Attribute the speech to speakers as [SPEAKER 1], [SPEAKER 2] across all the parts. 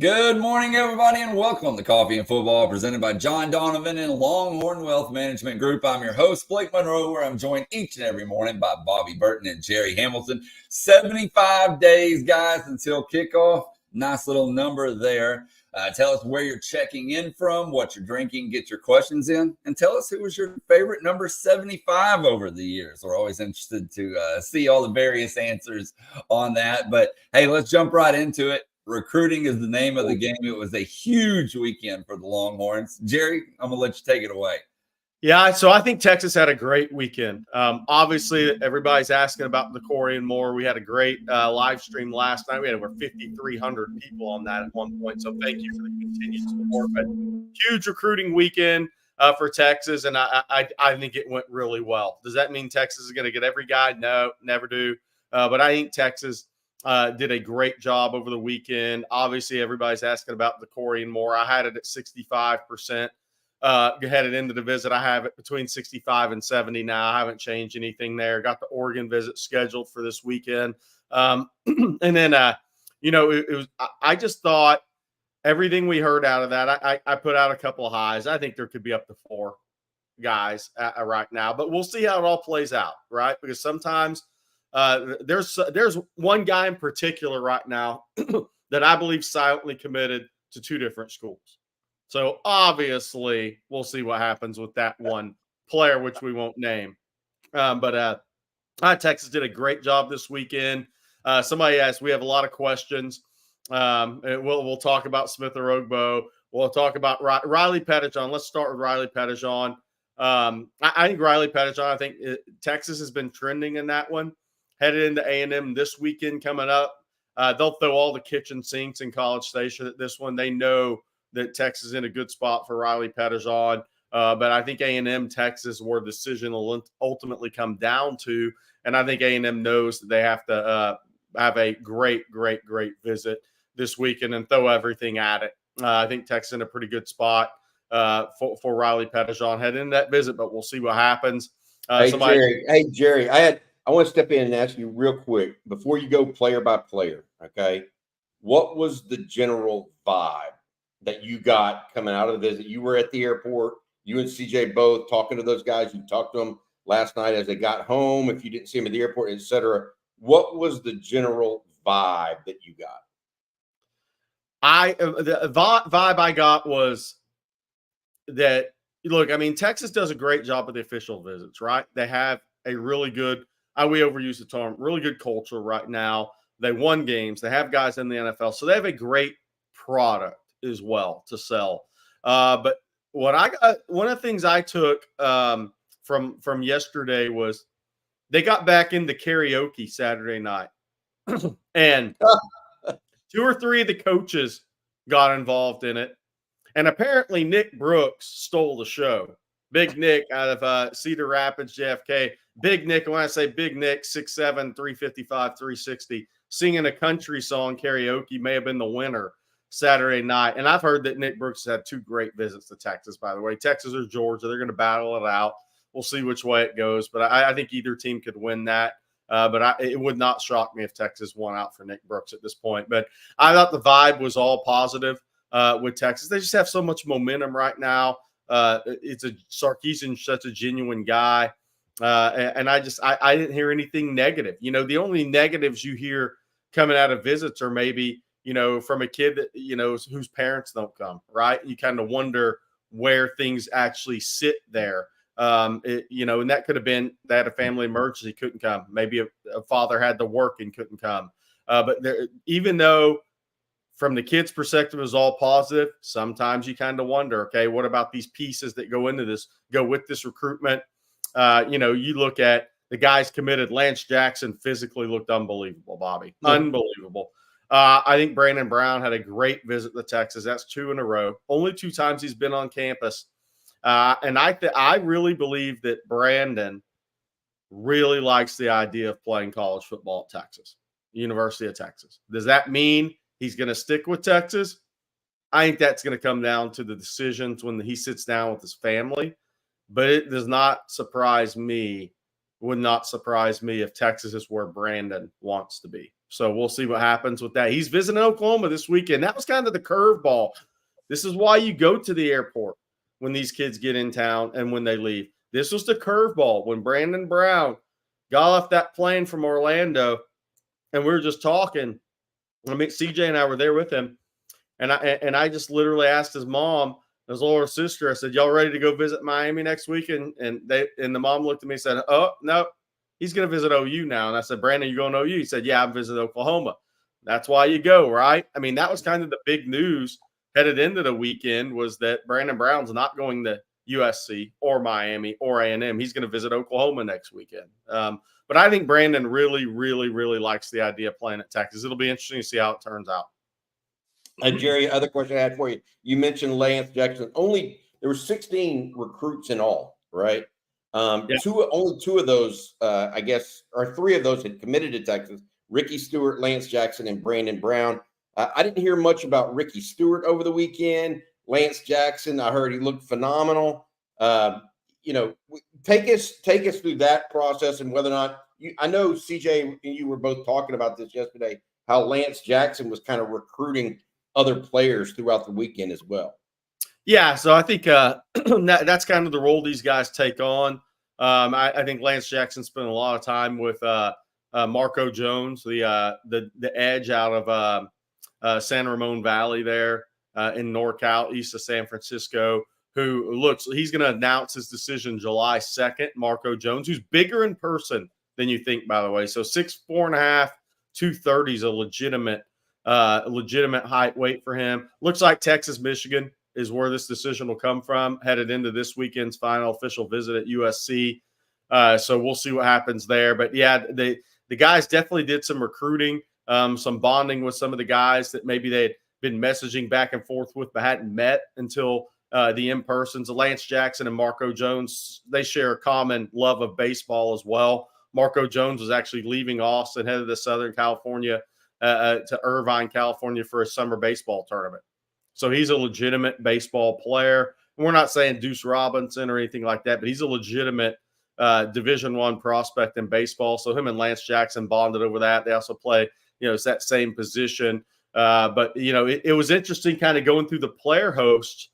[SPEAKER 1] Good morning, everybody, and welcome to Coffee and Football, presented by John Donovan and Longhorn Wealth Management Group. I'm your host, Blake Monroe, where I'm joined each and every morning by Bobby Burton and Jerry Hamilton. 75 days, guys, until kickoff. Nice little number there. Tell us where you're checking in from, what you're drinking, get your questions in, and tell us who was your favorite number 75 over the years. We're always interested to see all the various answers on that. But, hey, let's jump right into it. Recruiting is the name of the game. It was a huge weekend for the Longhorns. Jerry, I'm going to let you take it away.
[SPEAKER 2] Yeah, so I think Texas had a great weekend. Obviously, everybody's asking about the Corey and more. We had a great live stream last night. We had over 5,300 people on that at one point. So thank you for the continued support. But huge recruiting weekend for Texas, and I think it went really well. Does that mean Texas is going to get every guy? No, never do. But I think Texas did a great job over the weekend. Obviously, everybody's asking about the Corey and more. I had it at 65%. Headed into the visit. I have it between 65 and 70 now. I haven't changed anything there. Got the Oregon visit scheduled for this weekend. And then, I just thought everything we heard out of that, I put out a couple of highs. I think there could be up to 4 guys right now, but we'll see how it all plays out, right? Because sometimes there's one guy in particular right now that I believe silently committed to 2 different schools. So obviously, we'll see what happens with that one player, which we won't name. But Texas did a great job this weekend. Somebody asked, we have a lot of questions. We'll talk about Smith-Orogbo. We'll talk about Riley Pettijohn. Let's start with Riley Pettijohn. I think Riley Pettijohn, I think Texas has been trending in that one. Headed into A&M this weekend coming up. They'll throw all the kitchen sinks in College Station at this one. They know that Texas is in a good spot for Riley Pettijohn. But I think A&M, Texas, where the decision will ultimately come down to. And I think A&M knows that they have to have a great visit this weekend and throw everything at it. I think Texas is in a pretty good spot for Riley Pettijohn heading into that visit, but we'll see what happens.
[SPEAKER 3] Jerry, I want to step in and ask you real quick before you go player by player, okay? What was the general vibe that you got coming out of the visit? You were at the airport, you and CJ both talking to those guys. You talked to them last night as they got home. If you didn't see them at the airport, etc., what was the general vibe that you got?
[SPEAKER 2] The vibe I got was that, look, I mean, Texas does a great job with the official visits, right? They have a really good, we overuse the term, really good culture right now. They won games. They have guys in the NFL. So they have a great product as well to sell. But what I got, one of the things I took from yesterday was they got back into karaoke Saturday night. And 2 or 3 of the coaches got involved in it. And apparently Nick Brooks stole the show. Big Nick out of Cedar Rapids, JFK. Big Nick, when I say Big Nick, 6'7", 355, 360, singing a country song karaoke, may have been the winner Saturday night. And I've heard that Nick Brooks has had 2 great visits to Texas, by the way. Texas or Georgia, they're going to battle it out. We'll see which way it goes. But I think either team could win that. But it would not shock me if Texas won out for Nick Brooks at this point. But I thought the vibe was all positive with Texas. They just have so much momentum right now. Sarkisian's such a genuine guy. And I didn't hear anything negative. You know, the only negatives you hear coming out of visits are maybe, you know, from a kid that, you know, whose parents don't come, right? You kind of wonder where things actually sit there. And that could have been they had a family emergency, couldn't come. Maybe a father had to work and couldn't come. But even though from the kid's perspective, it was all positive, sometimes you kind of wonder, okay, what about these pieces that go with this recruitment? You look at the guys committed. Lance Jackson physically looked unbelievable, Bobby. Unbelievable. I think Brandon Brown had a great visit to Texas. That's 2 in a row. Only 2 times he's been on campus. And I really believe that Brandon really likes the idea of playing college football at Texas, University of Texas. Does that mean he's going to stick with Texas? I think that's going to come down to the decisions when he sits down with his family. But it does not surprise me, would not surprise me if Texas is where Brandon wants to be. So we'll see what happens with that. He's visiting Oklahoma this weekend. That was kind of the curveball. This is why you go to the airport when these kids get in town and when they leave. This was the curveball when Brandon Brown got off that plane from Orlando, and we were just talking. I mean, CJ and I were there with him, and I just literally asked his mom, his older sister. I said, "Y'all ready to go visit Miami next week?" And the mom looked at me and said, "Oh no, he's going to visit OU now." And I said, "Brandon, you going to OU?" He said, "Yeah, I'm visiting Oklahoma." That's why you go, right? I mean, that was kind of the big news headed into the weekend, was that Brandon Brown's not going to USC or Miami or A&M. He's going to visit Oklahoma next weekend. But I think Brandon really, really, really likes the idea of playing at Texas. It'll be interesting to see how it turns out.
[SPEAKER 3] Jerry, other question I had for you. You mentioned Lance Jackson. There were 16 recruits in all, right?
[SPEAKER 2] Yeah.
[SPEAKER 3] Only two of those, I guess, or three of those had committed to Texas. Ricky Stewart, Lance Jackson, and Brandon Brown. I didn't hear much about Ricky Stewart over the weekend. Lance Jackson, I heard he looked phenomenal. Take us through that process and whether or not I know CJ and you were both talking about this yesterday, how Lance Jackson was kind of recruiting other players throughout the weekend as well.
[SPEAKER 2] Yeah, so I think that's kind of the role these guys take on. I think Lance Jackson spent a lot of time with Marco Jones, the edge out of San Ramon Valley there in NorCal, east of San Francisco, he's going to announce his decision July 2nd. Marco Jones, who's bigger in person than you think, by the way. So 6'4.5", 230 is a legitimate height weight for him. Looks like Texas, Michigan is where this decision will come from, headed into this weekend's final official visit at USC. So we'll see what happens there. But yeah, the guys definitely did some recruiting, some bonding with some of the guys that maybe they had been messaging back and forth with, but hadn't met until the in-persons. Lance Jackson and Marco Jones, they share a common love of baseball as well. Marco Jones was actually leaving Austin, headed to Southern California, to Irvine, California for a summer baseball tournament. So he's a legitimate baseball player. We're not saying Deuce Robinson or anything like that, but he's a legitimate Division I prospect in baseball. So him and Lance Jackson bonded over that. They also play, it's that same position. But it was interesting kind of going through the player hosts.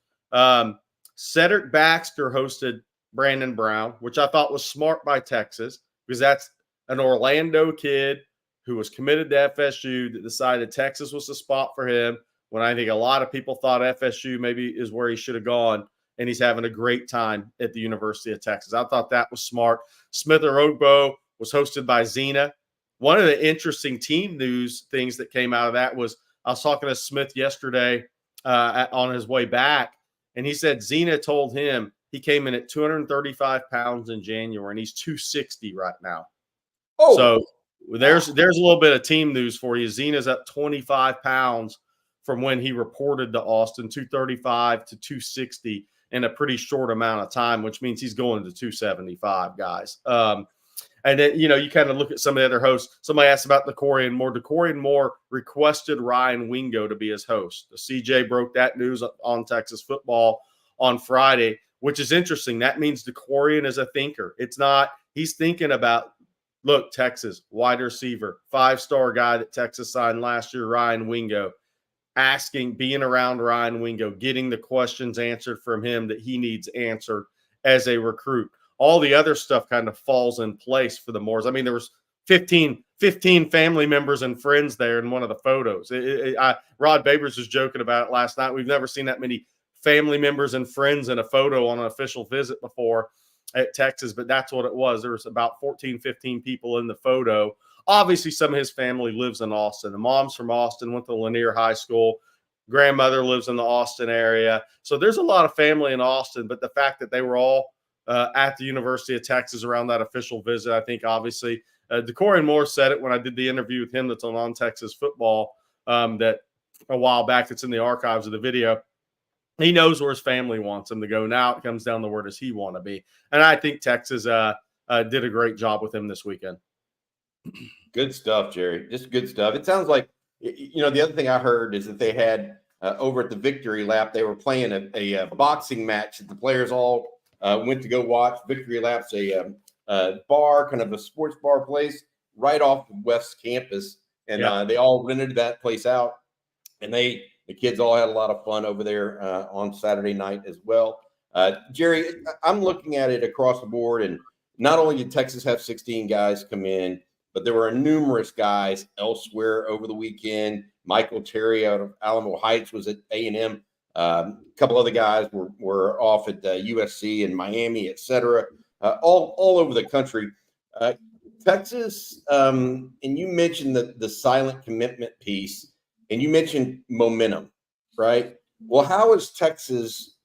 [SPEAKER 2] Cedric Baxter hosted Brandon Brown, which I thought was smart by Texas, because that's an Orlando kid who was committed to FSU that decided Texas was the spot for him, when I think a lot of people thought FSU maybe is where he should have gone, and he's having a great time at the University of Texas. I thought that was smart. Smith Orogbo was hosted by Xena. One of the interesting team news things that came out of that was, I was talking to Smith yesterday on his way back, and he said Xena told him he came in at 235 pounds in January, and he's 260 right now. Oh, so there's a little bit of team news for you. Xena's up 25 pounds from when he reported to Austin, 235 to 260 in a pretty short amount of time, which means he's going to 275, guys. And then, you kind of look at some of the other hosts. Somebody asked about DeCorian Moore. DeCorian Moore requested Ryan Wingo to be his host. The CJ broke that news on Texas football on Friday, which is interesting. That means DeCorian is a thinker. He's thinking about, look, Texas, wide receiver, 5-star guy that Texas signed last year, Ryan Wingo. Being around Ryan Wingo, getting the questions answered from him that he needs answered as a recruit. All the other stuff kind of falls in place for the Moores. I mean, there was 15 family members and friends there in one of the photos. Rod Babers was joking about it last night. We've never seen that many family members and friends in a photo on an official visit before at Texas, but that's what it was. There was about 14, 15 people in the photo. Obviously, some of his family lives in Austin. The mom's from Austin, went to Lanier High School. Grandmother lives in the Austin area. So there's a lot of family in Austin, but the fact that they were all at the University of Texas around that official visit, I think obviously DeCorian Moore said it when I did the interview with him that's on Texas football that a while back, that's in the archives of the video. He knows where his family wants him to go. Now it comes down to where does he want to be. And I think Texas did a great job with him this weekend.
[SPEAKER 3] Good stuff, Jerry. Just good stuff. It sounds like, the other thing I heard is that they had over at the Victory Lap, they were playing a boxing match that the players all went to go watch. Victory Lap's a bar, kind of a sports bar place right off the West Campus. and they all rented that place out, and the kids all had a lot of fun over there on Saturday night as well. Jerry, I'm looking at it across the board, and not only did Texas have 16 guys come in, but there were numerous guys elsewhere over the weekend. Michael Terry out of Alamo Heights was at A&M. A couple other guys were off at USC and Miami, et cetera, all over the country. Texas, and you mentioned the silent commitment piece, and you mentioned momentum, right? Well, how has Texas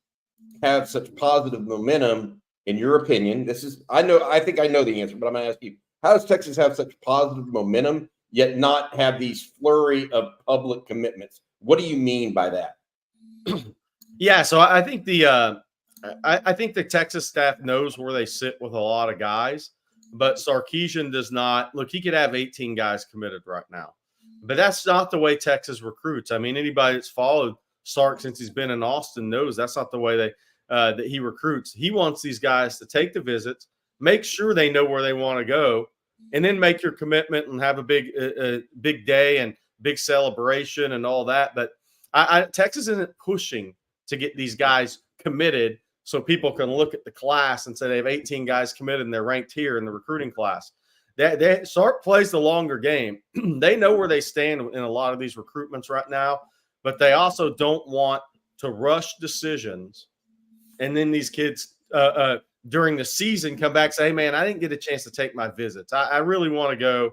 [SPEAKER 3] have such positive momentum, in your opinion? I think I know the answer, but I'm going to ask you, how does Texas have such positive momentum, yet not have these flurry of public commitments? What do you mean by that?
[SPEAKER 2] Yeah, so I think I think the Texas staff knows where they sit with a lot of guys, but Sarkisian does not. Look, he could have 18 guys committed right now, but that's not the way Texas recruits. I mean, anybody that's followed Sark since he's been in Austin knows that's not the way that he recruits. He wants these guys to take the visits, make sure they know where they want to go, and then make your commitment and have a big day and big celebration and all that. But Texas isn't pushing to get these guys committed so people can look at the class and say they have 18 guys committed and they're ranked here in the recruiting class. Sark plays the longer game. They know where they stand in a lot of these recruitments right now, but they also don't want to rush decisions. And then these kids during the season come back and say, hey, man, I didn't get a chance to take my visits. I really want to go.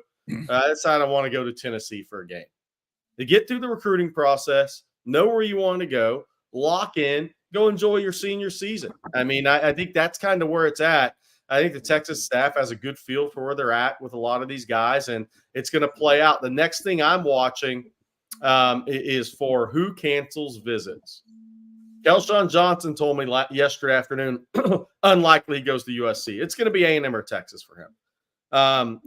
[SPEAKER 2] I decided I want to go to Tennessee for a game. To get through the recruiting process, know where you want to go, lock in, go enjoy your senior season. I mean, I think that's kind of where it's at. I think the Texas staff has a good feel for where they're at with a lot of these guys, and it's going to play out. The next thing I'm watching is for who cancels visits. Kelon Johnson told me yesterday afternoon, unlikely he goes to USC. It's going to be A&M or Texas for him.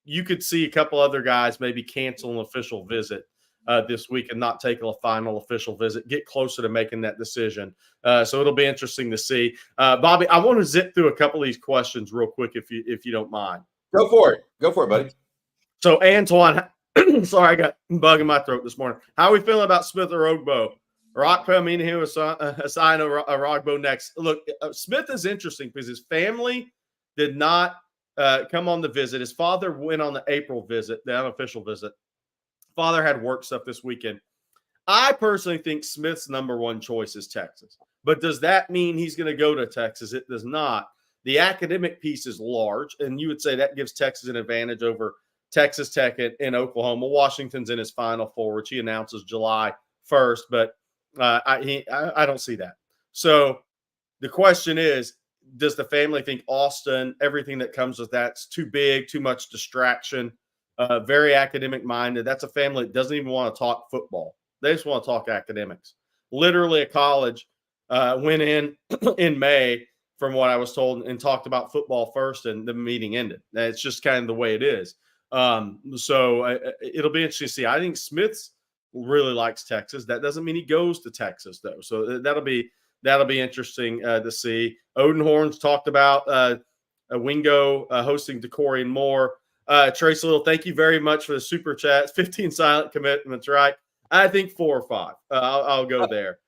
[SPEAKER 2] You could see a couple other guys maybe cancel an official visit this week and not take a final official visit, get closer to making that decision. So it'll be interesting to see. Bobby, I want to zip through a couple of these questions real quick if you don't mind.
[SPEAKER 3] Go for it, buddy.
[SPEAKER 2] So Antoine, sorry, I got a bug in my throat this morning. How are we feeling about Smith or Ogbo? Rockpell, meaning he was assign a Rogbo next. Look, Smith is interesting because his family did not come on the visit. His father went on the April visit, the unofficial visit. Father had work stuff this weekend. I personally think Smith's number one choice is Texas. But does that mean he's going to go to Texas? It does not. The academic piece is large, and you would say that gives Texas an advantage over Texas Tech and Oklahoma. Washington's in his Final Four, which he announces July 1st, but I don't see that. So the question is, does the family think Austin, everything that comes with that's too big, too much distraction? Very academic minded. That's a family that doesn't even want to talk football. They just want to talk academics. Literally a college went in May, from what I was told, and talked about football first, and the meeting ended. It's just kind of the way it is. So it'll be interesting to see. I think Smith's really likes Texas. That doesn't mean he goes to Texas, though. So that'll be interesting to see. Odenhorns talked about Wingo hosting Decorey and Moore. Trace Little, thank you very much for the super chat. 15 silent commitments, right? I think 4 or 5. I'll go there.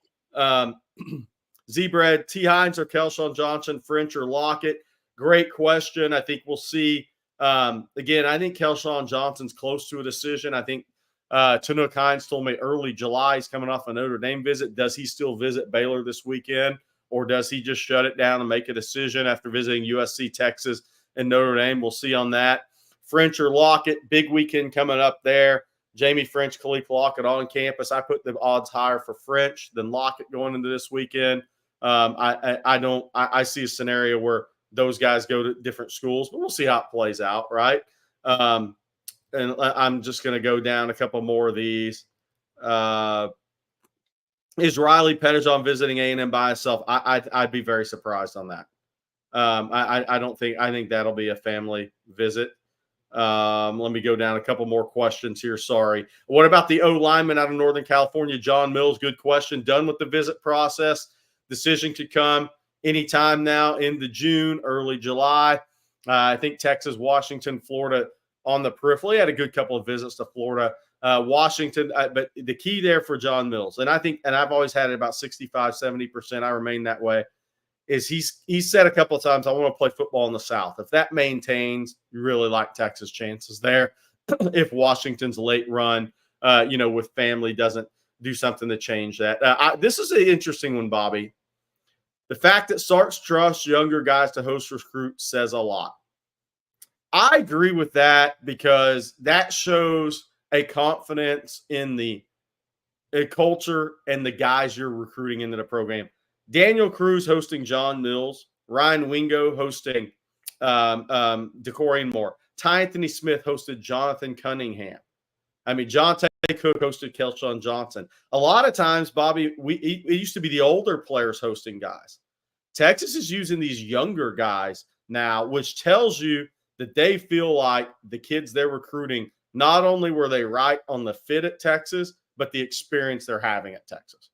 [SPEAKER 2] Z-Bread, T. Hines or Kelon Johnson, French or Lockett? Great question. I think we'll see. Again, I think Kelon Johnson's close to a decision. I think Tanook Hines told me early July he's coming off a Notre Dame visit. Does he still visit Baylor this weekend, or does he just shut it down and make a decision after visiting USC, Texas, and Notre Dame? We'll see on that. French or Lockett, big weekend coming up there. Jamie French, Khalif Lockett on campus. I put the odds higher for French than Lockett going into this weekend. I see a scenario where those guys go to different schools, but we'll see how it plays out, right? And I'm just going to go down a couple more of these. Is Riley Pettijohn visiting A&M by himself? I'd be very surprised on that. I think that'll be a family visit. Let me go down a couple more questions here. Sorry. What about the O lineman out of Northern California, John Mills? Good question. Done with the visit process. Decision could come anytime now into June, early July. I think Texas, Washington, Florida on the peripheral. He had a good couple of visits to Florida, Washington. But the key there for John Mills, and I've always had it about 65, 70%. I remain that way. Is he's said a couple of times, I want to play football in the South. If that maintains, you really like Texas' chances there. If Washington's late run, with family doesn't do something to change that. This is an interesting one, Bobby. The fact that Sark's trusts younger guys to host recruits says a lot. I agree with that because that shows a confidence in the culture and the guys you're recruiting into the program. Daniel Cruz hosting John Mills, Ryan Wingo hosting DeCorian Moore, Ty Anthony Smith hosted Jonathan Cunningham. John Tay Cook hosted Kelon Johnson. A lot of times, Bobby, it used to be the older players hosting guys. Texas is using these younger guys now, which tells you that they feel like the kids they're recruiting, not only were they right on the fit at Texas, but the experience they're having at Texas.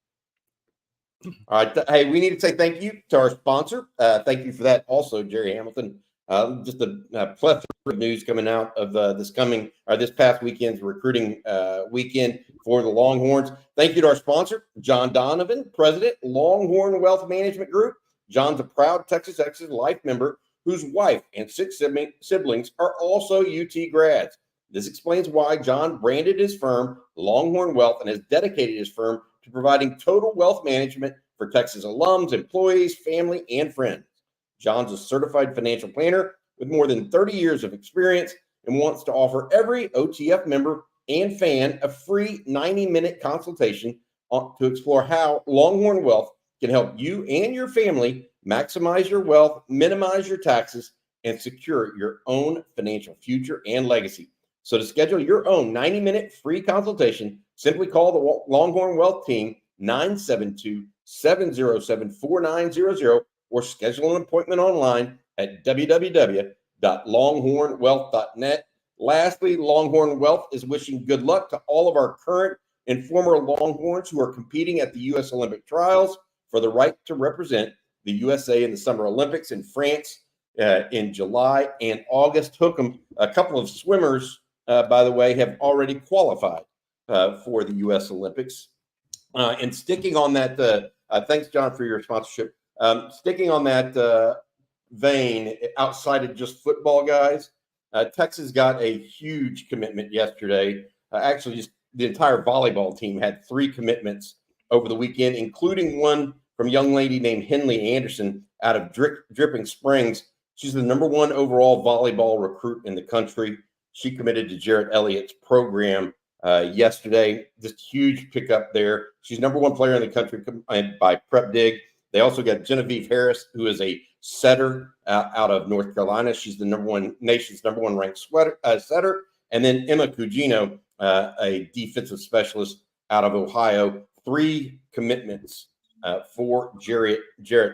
[SPEAKER 3] All right. Hey, we need to say thank you to our sponsor. Thank you for that also, Jerry Hamilton. Just a plethora of news coming out of this past weekend's recruiting weekend for the Longhorns. Thank you to our sponsor, John Donovan, President, Longhorn Wealth Management Group. John's a proud Texas Exes Life member whose wife and 6 siblings are also UT grads. This explains why John branded his firm Longhorn Wealth and has dedicated his firm to providing total wealth management for Texas alums, employees, family, and friends. John's a certified financial planner with more than 30 years of experience and wants to offer every OTF member and fan a free 90-minute consultation to explore how Longhorn Wealth can help you and your family maximize your wealth, minimize your taxes, and secure your own financial future and legacy. So to schedule your own 90-minute free consultation, simply call the Longhorn Wealth team 972-707-4900 or schedule an appointment online at www.longhornwealth.net. Lastly, Longhorn Wealth is wishing good luck to all of our current and former Longhorns who are competing at the U.S. Olympic trials for the right to represent the USA in the Summer Olympics in France in July and August. A couple of swimmers, by the way, have already qualified for the U.S. Olympics. And sticking on that, thanks, John, for your sponsorship. Sticking on that vein, outside of just football guys, Texas got a huge commitment yesterday. Actually, just the entire volleyball team had 3 commitments over the weekend, including one from a young lady named Henley Anderson out of Dripping Springs. She's the #1 overall volleyball recruit in the country. She committed to Jarrett Elliott's program yesterday. Just huge pickup there. She's #1 player in the country by Prep Dig. They also got Genevieve Harris, who is a setter out of North Carolina. She's the nation's #1 ranked setter. And then Emma Cugino, a defensive specialist out of Ohio. 3 commitments for Jarrett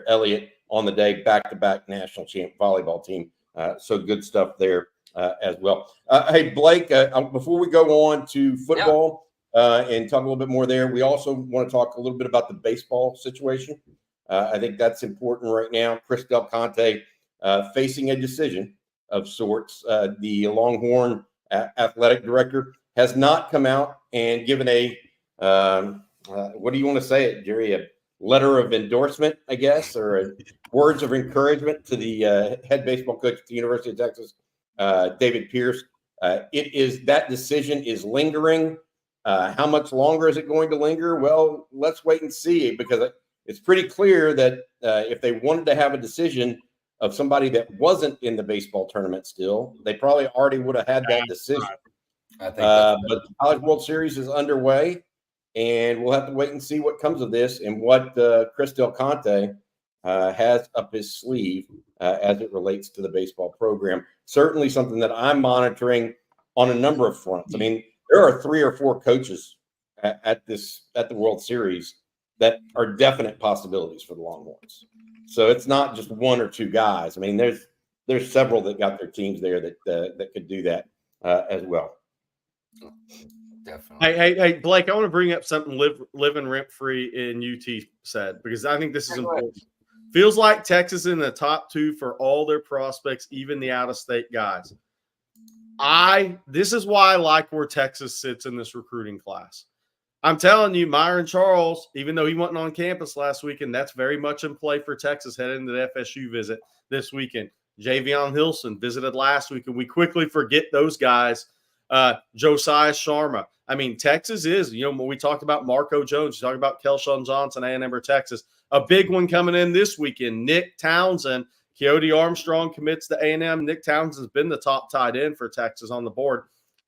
[SPEAKER 3] Elliott on the day, back-to-back national champ volleyball team. So good stuff there as well. Hey, Blake, before we go on to football and talk a little bit more there, we also want to talk a little bit about the baseball situation. I think that's important right now. Chris Del Conte facing a decision of sorts. The Longhorn athletic director has not come out and given a what do you want to say it, Jerry? A letter of endorsement, I guess, or words of encouragement to the head baseball coach at the University of Texas, David Pierce. That decision is lingering. How much longer is it going to linger? Well, let's wait and see, because it's pretty clear that if they wanted to have a decision of somebody that wasn't in the baseball tournament still, they probably already would have had that decision.
[SPEAKER 1] I think
[SPEAKER 3] but the College World Series is underway, and we'll have to wait and see what comes of this and what Chris Del Conte has up his sleeve as it relates to the baseball program. Certainly something that I'm monitoring on a number of fronts. I mean, there are 3 or 4 coaches at the World Series that are definite possibilities for the Longhorns. So it's not just 1 or 2 guys. I mean, there's several that got their teams there that could do that as well.
[SPEAKER 1] Definitely.
[SPEAKER 2] Hey, Blake, I want to bring up something living rent free in UT said, because I think this is important. Feels like Texas in the top 2 for all their prospects, even the out-of-state guys. This is why I like where Texas sits in this recruiting class. I'm telling you, Myron Charles, even though he wasn't on campus last weekend, that's very much in play for Texas heading into the FSU visit this weekend. Javion Hilson visited last week, and we quickly forget those guys. Josiah Sharma. I mean, Texas is, when we talked about Marco Jones, we talked about Kelon Johnson, A&M or Texas. A big one coming in this weekend, Nick Townsend. Keody Armstrong commits to A&M. Nick Townsend's been the top tight end for Texas on the board.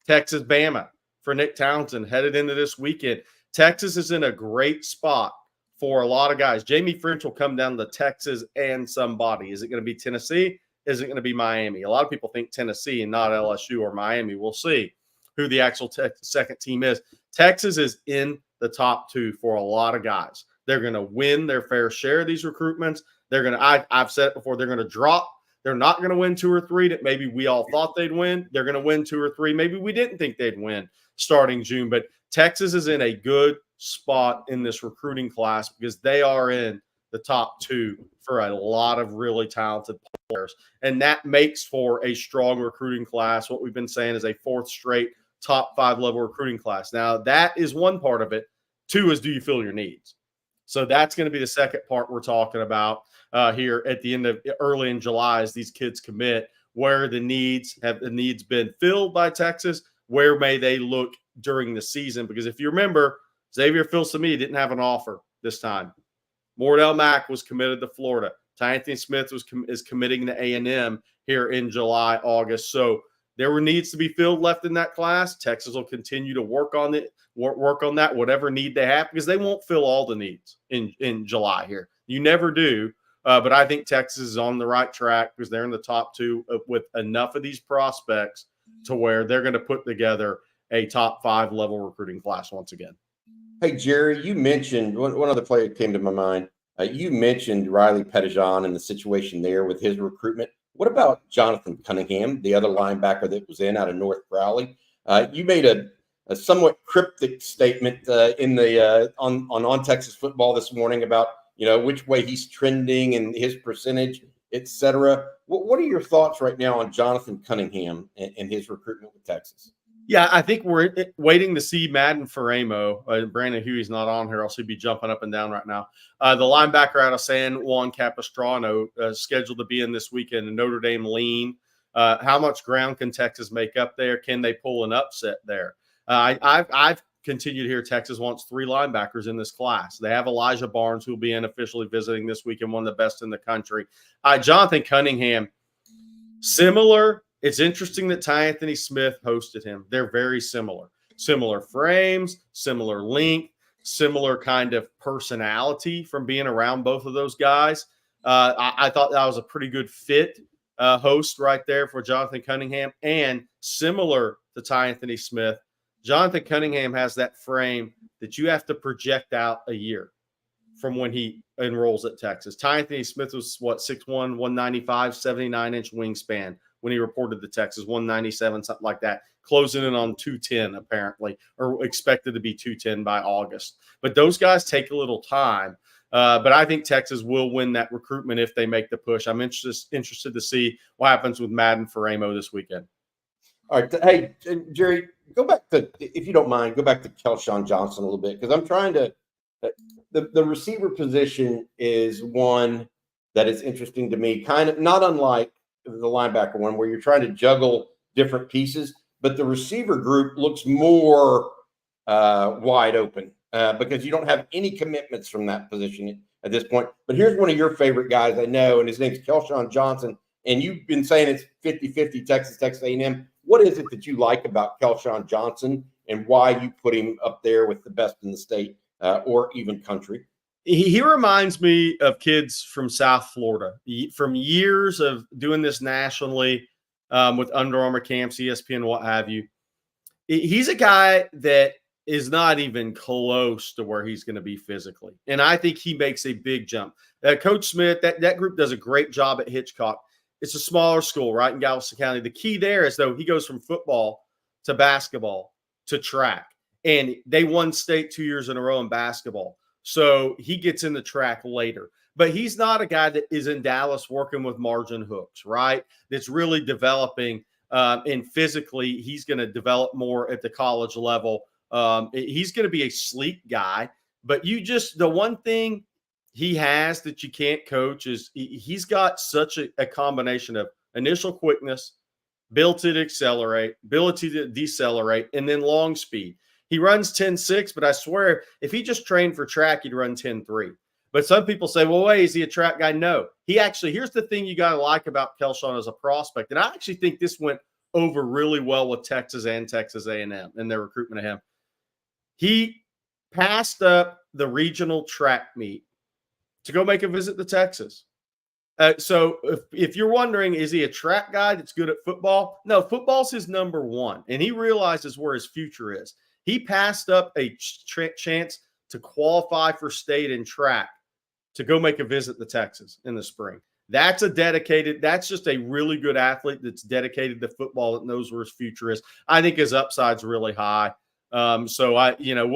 [SPEAKER 2] Texas Bama for Nick Townsend headed into this weekend. Texas is in a great spot for a lot of guys. Jamie French will come down to Texas and somebody. Is it going to be Tennessee? Is it going to be Miami? A lot of people think Tennessee and not LSU or Miami. We'll see who the actual second team is. Texas is in the top 2 for a lot of guys. They're going to win their fair share of these recruitments. They're going to, I've said it before, they're going to drop. They're not going to win 2 or 3 that maybe we all thought they'd win. They're going to win 2 or 3 maybe we didn't think they'd win starting June. But Texas is in a good spot in this recruiting class because they are in the top 2 for a lot of really talented players. And that makes for a strong recruiting class. What we've been saying is a 4th straight top 5 level recruiting class. Now, that is one part of it. 2 is, do you fill your needs? So that's going to be the second part we're talking about here at the end of early in July as these kids commit. Where have the needs been filled by Texas? Where may they look during the season? Because if you remember, Xavier Filsaime didn't have an offer this time. Mordell Mack was committed to Florida. Anthony Smith is committing to A&M here in July, August. So there were needs to be filled left in that class. Texas will continue to work on it, work on that, whatever need they have, because they won't fill all the needs in July here. You never do. But I think Texas is on the right track because they're in the top 2 with enough of these prospects to where they're going to put together a top 5 level recruiting class once again.
[SPEAKER 3] Hey, Jerry, you mentioned one other player that came to my mind. You mentioned Riley Pettijohn and the situation there with his recruitment. What about Jonathan Cunningham, the other linebacker that was out of North Crowley? You made a somewhat cryptic statement on Texas football this morning about which way he's trending and his percentage, et cetera. What are your thoughts right now on Jonathan Cunningham and his recruitment with Texas?
[SPEAKER 2] Yeah, I think we're waiting to see Madden Faremo. Brandon Huey's not on here, else he'd be jumping up and down right now. The linebacker out of San Juan Capistrano scheduled to be in this weekend, and Notre Dame lean. How much ground can Texas make up there? Can they pull an upset there? I've continued to hear Texas wants 3 linebackers in this class. They have Elijah Barnes, who will be unofficially visiting this weekend, one of the best in the country. Jonathan Cunningham, similar. It's interesting that Anthony Smith hosted him. They're very similar. Similar frames, similar length, similar kind of personality from being around both of those guys. I thought that was a pretty good fit host right there for Jonathan Cunningham. And similar to Anthony Smith, Jonathan Cunningham has that frame that you have to project out a year from when he enrolls at Texas. Anthony Smith was, 6'1", 195, 79-inch wingspan when he reported to Texas, 197, something like that, closing in on 210 apparently, or expected to be 210 by August. But those guys take a little time. But I think Texas will win that recruitment if they make the push. I'm interested to see what happens with Madden Faremo this weekend.
[SPEAKER 3] All right. Hey, Jerry, go back to, if you don't mind, go back to Kelon Johnson a little bit, because I'm trying to the receiver position is one that is interesting to me, kind of not unlike the linebacker one, where you're trying to juggle different pieces, but the receiver group looks more wide open because you don't have any commitments from that position at this point. But here's one of your favorite guys I know, and his name's Kelon Johnson, and you've been saying it's 50-50 Texas A&M. What is it that you like about Kelon Johnson and why you put him up there with the best in the state or even country?
[SPEAKER 2] He reminds me of kids from South Florida from years of doing this nationally with Under Armour camps, ESPN, what have you. He's a guy that is not even close to where he's going to be physically. And I think he makes a big jump. Coach Smith, that group does a great job at Hitchcock. It's a smaller school, right, in Galveston County. The key there is, though, he goes from football to basketball to track. And they won state 2 years in a row in basketball. So he gets in the track later. But he's not a guy that is in Dallas working with margin hooks, right? That's really developing and physically he's going to develop more at the college level. He's going to be a sleek guy, but the one thing he has that you can't coach is he's got such a combination of initial quickness, ability to accelerate, ability to decelerate, and then long speed. He runs 10.6, but I swear if he just trained for track, he'd run 10.3. But some people say, well, wait, is he a track guy? No. Here's the thing you got to like about Kelon as a prospect, and I actually think this went over really well with Texas and Texas A&M and their recruitment of him. He passed up the regional track meet to go make a visit to Texas. So if you're wondering, is he a track guy that's good at football? No, football's his number one, and he realizes where his future is. He passed up a chance to qualify for state in track to go make a visit to Texas in the spring. That's just a really good athlete that's dedicated to football, that knows where his future is. I think his upside's really high. So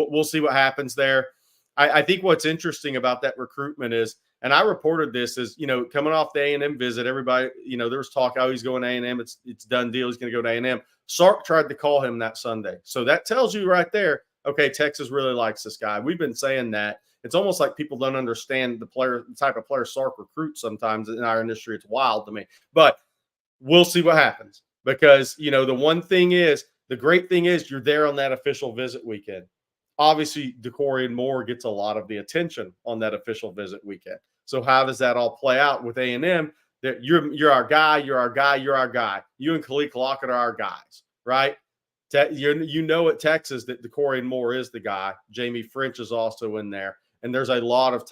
[SPEAKER 2] we'll see what happens there. I think what's interesting about that recruitment is, and I reported this, is, coming off the A&M visit, everybody, there was talk, he's going to A&M. It's done deal. He's going to go to A&M. Sark tried to call him that Sunday. So that tells you right there, okay, Texas really likes this guy. We've been saying that. It's almost like people don't understand the type of player Sark recruits sometimes in our industry. It's wild to me. But we'll see what happens, because, the great thing is you're there on that official visit weekend. Obviously, DeCorian Moore gets a lot of the attention on that official visit weekend. So how does that all play out with A&M? That you're our guy, you're our guy, you're our guy. You and Khalid Lockett are our guys, right? At Texas that DeCorian Moore is the guy. Jamie French is also in there. And there's a lot of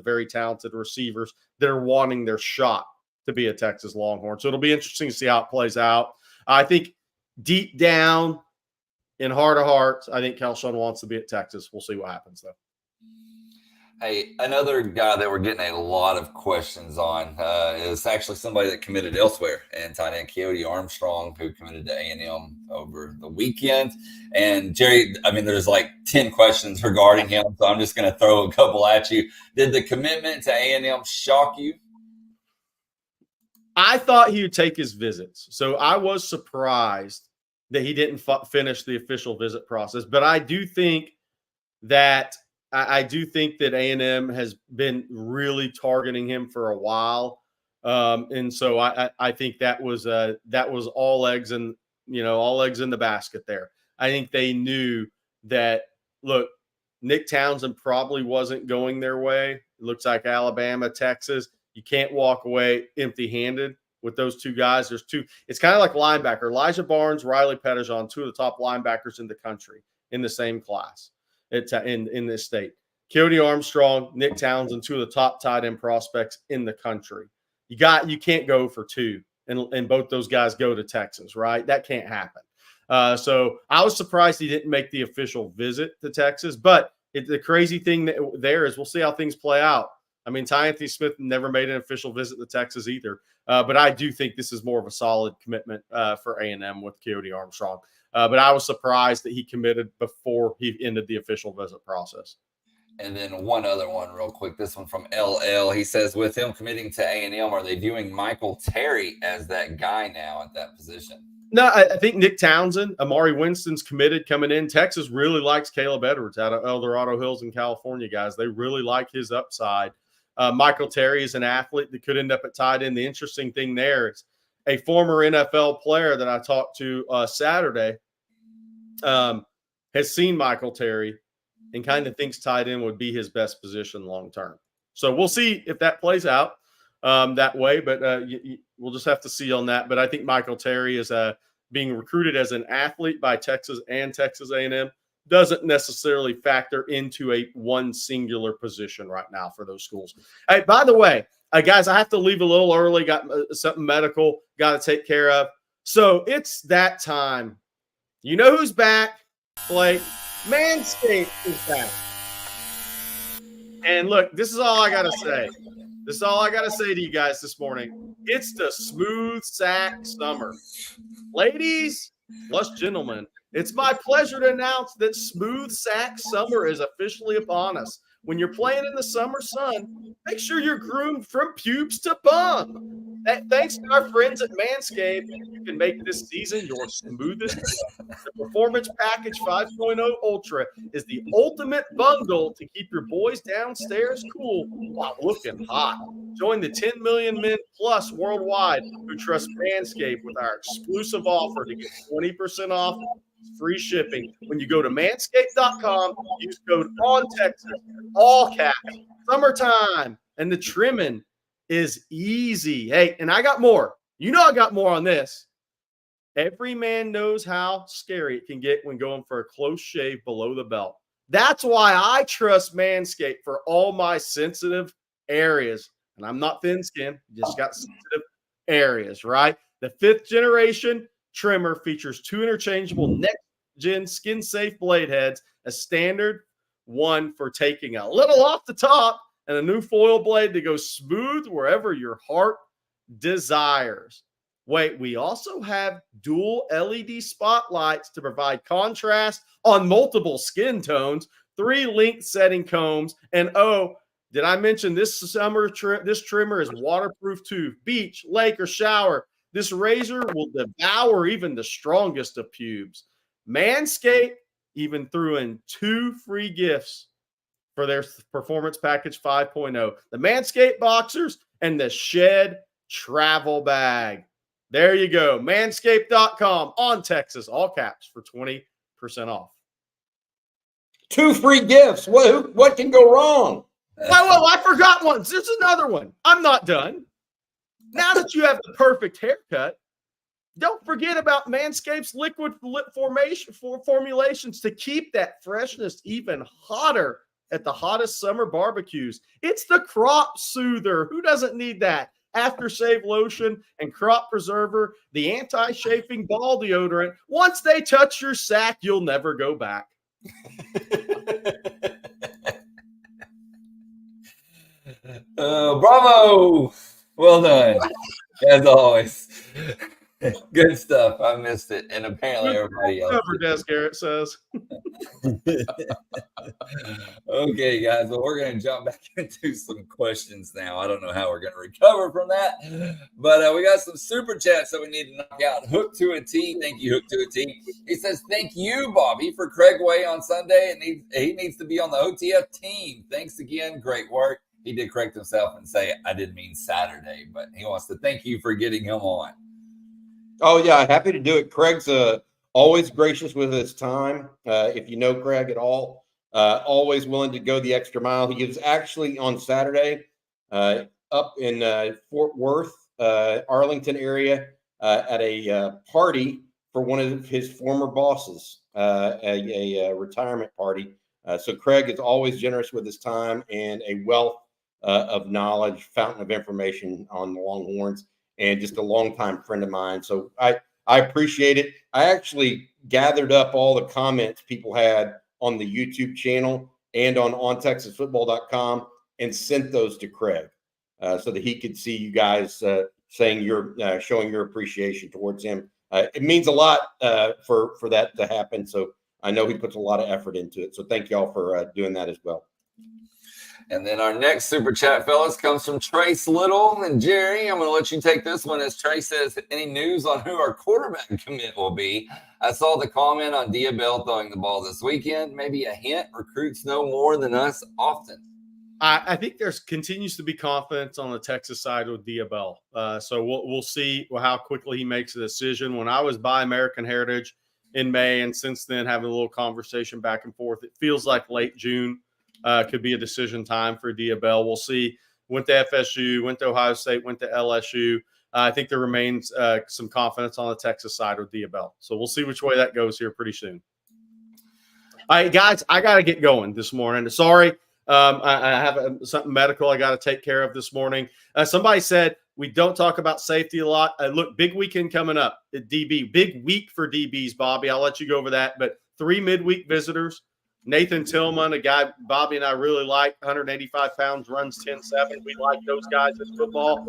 [SPEAKER 2] very talented receivers that are wanting their shot to be a Texas Longhorn. So it'll be interesting to see how it plays out. I think deep down, in heart of hearts, I think Kelon wants to be at Texas. We'll see what happens, though.
[SPEAKER 1] Hey, another guy that we're getting a lot of questions on is actually somebody that committed elsewhere, and tight end Coyote Armstrong, who committed to A&M over the weekend. And Jerry, there's like 10 questions regarding him, so I'm just going to throw a couple at you. Did the commitment to A&M shock you?
[SPEAKER 2] I thought he would take his visits, so I was surprised that he didn't finish the official visit process. But I do think that A&M has been really targeting him for a while, and so I think that was all eggs in the basket there. I think they knew that. Look, Nick Townsend probably wasn't going their way. It looks like Alabama, Texas. You can't walk away empty-handed with those two guys. There's two. It's kind of like linebacker. Elijah Barnes, Riley Pettijohn, two of the top linebackers in the country in the same class in this state. Coyote Armstrong, Nick Townsend, two of the top tight end prospects in the country. You can't go for two and both those guys go to Texas, right? That can't happen. So I was surprised he didn't make the official visit to Texas. But the crazy thing there is we'll see how things play out. Ty Anthony Smith never made an official visit to Texas either. But I do think this is more of a solid commitment for A&M with Coyote Armstrong. But I was surprised that he committed before he ended the official visit process.
[SPEAKER 1] And then one other one real quick. This one from LL. He says, with him committing to A&M, are they viewing Michael Terry as that guy now at that position?
[SPEAKER 2] No, I think Nick Townsend, Amari Winston's committed coming in. Texas really likes Caleb Edwards out of El Dorado Hills in California, guys. They really like his upside. Michael Terry is an athlete that could end up at tight end. The interesting thing there is a former NFL player that I talked to Saturday has seen Michael Terry and kind of thinks tight end would be his best position long term. So we'll see if that plays out that way, but we'll just have to see on that. But I think Michael Terry is being recruited as an athlete by Texas and Texas A&M. Doesn't necessarily factor into one singular position right now for those schools. Hey, by the way, guys, I have to leave a little early. Got something medical got to take care of. So it's that time. You know who's back? Blake. Manscaped is back. And look, this is all I got to say. This is all I got to say to you guys this morning. It's the smooth sack summer. Ladies, plus gentlemen, it's my pleasure to announce that smooth sack summer is officially upon us. When you're playing in the summer sun, make sure you're groomed from pubes to bum. Thanks to our friends at Manscaped, you can make this season your smoothest. The Performance Package 5.0 Ultra is the ultimate bundle to keep your boys downstairs cool while looking hot. Join the 10 million men plus worldwide who trust Manscaped with our exclusive offer to get 20% off free shipping when you go to manscaped.com. Use code ONTEXAS, all caps. Summertime, and the trimming is easy. Hey, and I got more. You know I got more on this. Every man knows how scary it can get when going for a close shave below the belt. That's why I trust Manscaped for all my sensitive areas. And I'm not thin-skinned, just got sensitive areas, right? The 5th generation trimmer features 2 interchangeable next-gen skin-safe blade heads, a standard one for taking a little off the top, and a new foil blade to go smooth wherever your heart desires. Wait, we also have dual LED spotlights to provide contrast on multiple skin tones, 3 length setting combs, and did I mention this summer this trimmer is waterproof too? Beach, lake, or shower. This razor will devour even the strongest of pubes. Manscaped even threw in 2 free gifts for their Performance Package 5.0. The Manscaped Boxers and the Shed Travel Bag. There you go. Manscaped.com on Texas, all caps, for 20% off.
[SPEAKER 3] 2 free gifts. What can go wrong?
[SPEAKER 2] Well, I forgot one. There's another one. I'm not done. Now that you have the perfect haircut, don't forget about Manscaped's liquid formulations to keep that freshness even hotter at the hottest summer barbecues. It's the crop soother. Who doesn't need that? Aftershave lotion and crop preserver, the anti-chafing ball deodorant. Once they touch your sack, you'll never go back.
[SPEAKER 1] Bravo. Well done. As always. Good stuff. I missed it. And apparently everybody else.
[SPEAKER 2] Cover desk, Garrett says.
[SPEAKER 1] Okay, guys. Well, we're going to jump back into some questions now. I don't know how we're going to recover from that. But we got some super chats that we need to knock out. Hook to a T. Thank you, Hook to a T. He says, thank you, Bobby, for Craig Way on Sunday. And he needs to be on the OTF team. Thanks again. Great work. He did correct himself and say, I didn't mean Saturday. But he wants to thank you for getting him on.
[SPEAKER 3] Oh, yeah, happy to do it. Craig's always gracious with his time. If you know Craig at all, always willing to go the extra mile. He was actually on Saturday up in Fort Worth, Arlington area at a party for one of his former bosses, a retirement party. So Craig is always generous with his time and a wealth of knowledge, fountain of information on the Longhorns, and just a longtime friend of mine. So I appreciate it. I actually gathered up all the comments people had on the YouTube channel and on ontexasfootball.com and sent those to Craig so that he could see you guys saying showing your appreciation towards him. It means a lot for that to happen. So I know he puts a lot of effort into it. So thank y'all for doing that as well.
[SPEAKER 1] And then our next super chat, fellas, comes from Trace Little. And Jerry, I'm going to let you take this one. As Trace says, any news on who our quarterback commit will be? I saw the comment on Diabell throwing the ball this weekend. Maybe a hint, recruits know more than us often.
[SPEAKER 2] I think there continues to be confidence on the Texas side with Diabell. So we'll see how quickly he makes a decision. When I was by American Heritage in May, and since then having a little conversation back and forth, it feels like late June could be a decision time for Diabell. We'll see. Went to FSU, went to Ohio State, went to LSU. I think there remains some confidence on the Texas side with Diabell. So we'll see which way that goes here pretty soon. All right, guys, I got to get going this morning. Sorry. I have something medical I got to take care of this morning. Somebody said we don't talk about safety a lot. Look, big weekend coming up at DB. Big week for DBs, Bobby. I'll let you go over that. But 3 midweek visitors. Nathan Tillman, a guy Bobby and I really like, 185 pounds, runs 10.7. We like those guys in football.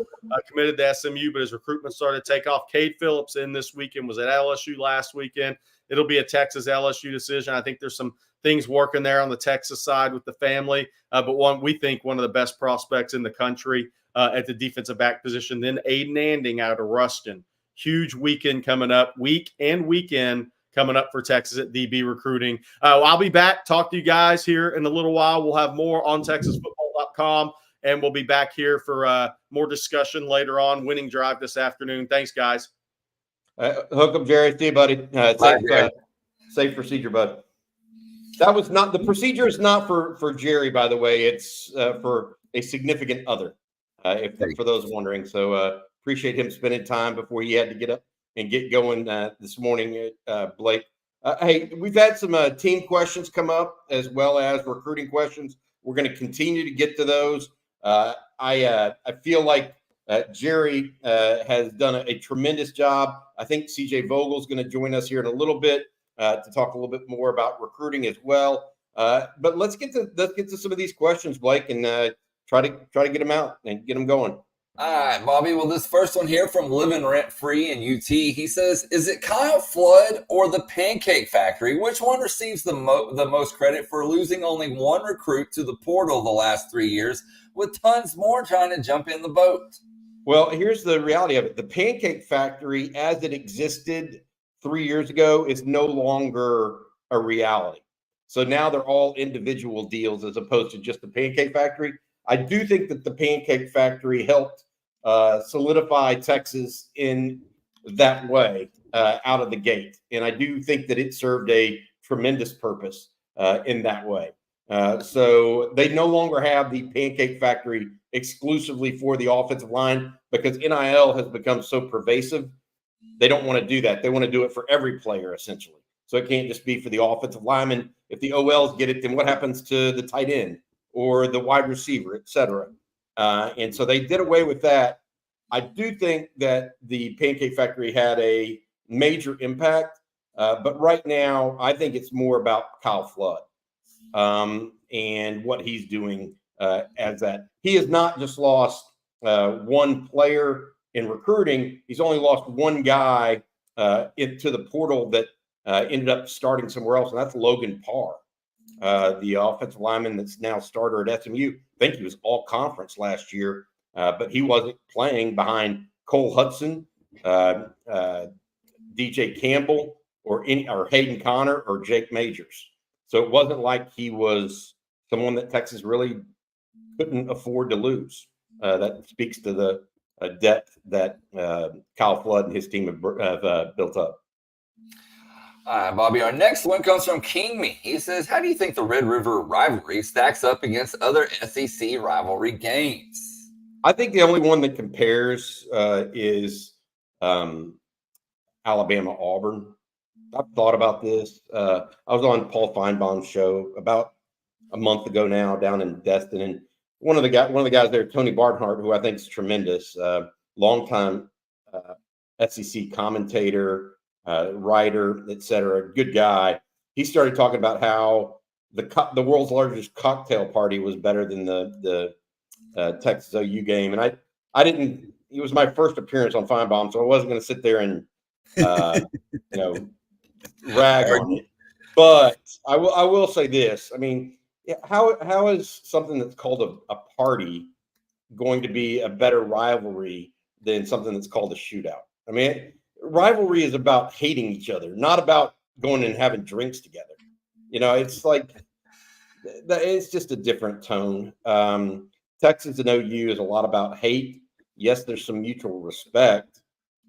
[SPEAKER 2] Committed to SMU, but his recruitment started to take off. Cade Phillips in this weekend, was at LSU last weekend. It'll be a Texas LSU decision. I think there's some things working there on the Texas side with the family. But we think one of the best prospects in the country at the defensive back position. Then Aiden Anding out of Ruston. Huge weekend coming up, weekend coming up for Texas at DB recruiting. I'll be back. Talk to you guys here in a little while. We'll have more on TexasFootball.com, and we'll be back here for more discussion later on. Winning drive this afternoon. Thanks, guys.
[SPEAKER 3] Hook up, Jerry. See you, buddy. Safe procedure, bud. That was not the procedure. Is not for Jerry, by the way. It's for a significant other. For those wondering. So appreciate him spending time before he had to get up and get going this morning, Blake. Hey, we've had some team questions come up as well as recruiting questions. We're going to continue to get to those. I feel like Jerry has done a tremendous job. I think CJ Vogel's going to join us here in a little bit to talk a little bit more about recruiting as well. But let's get to some of these questions, Blake, and try to get them out and get them going.
[SPEAKER 1] All right, Bobby. Well, this first one here from Living Rent Free in UT. He says, is it Kyle Flood or the Pancake Factory? Which one receives the most credit for losing only one recruit to the portal the last 3 years, with tons more trying to jump in the boat?
[SPEAKER 3] Well, here's the reality of it. The Pancake Factory, as it existed 3 years ago, is no longer a reality. So now they're all individual deals as opposed to just the Pancake Factory. I do think that the Pancake Factory helped solidify Texas in that way out of the gate. And I do think that it served a tremendous purpose in that way. So they no longer have the Pancake Factory exclusively for the offensive line because NIL has become so pervasive. They don't want to do that. They want to do it for every player, essentially. So it can't just be for the offensive lineman. If the OLs get it, then what happens to the tight end or the wide receiver, et cetera? And so they did away with that. I do think that the Pancake Factory had a major impact. But right now, I think it's more about Kyle Flood and what he's doing as that. He has not just lost one player in recruiting. He's only lost one guy into the portal that ended up starting somewhere else, and that's Logan Parr, the offensive lineman that's now starter at SMU. I think he was all conference last year, but he wasn't playing behind Cole Hudson, DJ Campbell, or Hayden Connor or Jake Majors. So it wasn't like he was someone that Texas really couldn't afford to lose. That speaks to the depth that Kyle Flood and his team have built up.
[SPEAKER 1] All right, Bobby, our next one comes from King Me. He says, how do you think the Red River rivalry stacks up against other SEC rivalry games?
[SPEAKER 3] I think the only one that compares is Alabama-Auburn. I've thought about this. I was on Paul Feinbaum's show about a month ago now down in Destin, and one of the guys there, Tony Barnhart, who I think is tremendous, longtime SEC commentator, writer, etc., good guy. He started talking about how the world's largest cocktail party was better than the Texas OU game, and I didn't. It was my first appearance on Feinbaum, so I wasn't going to sit there and rag on it. But I will say this. I mean, how is something that's called a party going to be a better rivalry than something that's called a shootout? I mean, rivalry is about hating each other, not about going and having drinks together. It's like it's just a different tone. Texas and OU is a lot about hate. Yes, there's some mutual respect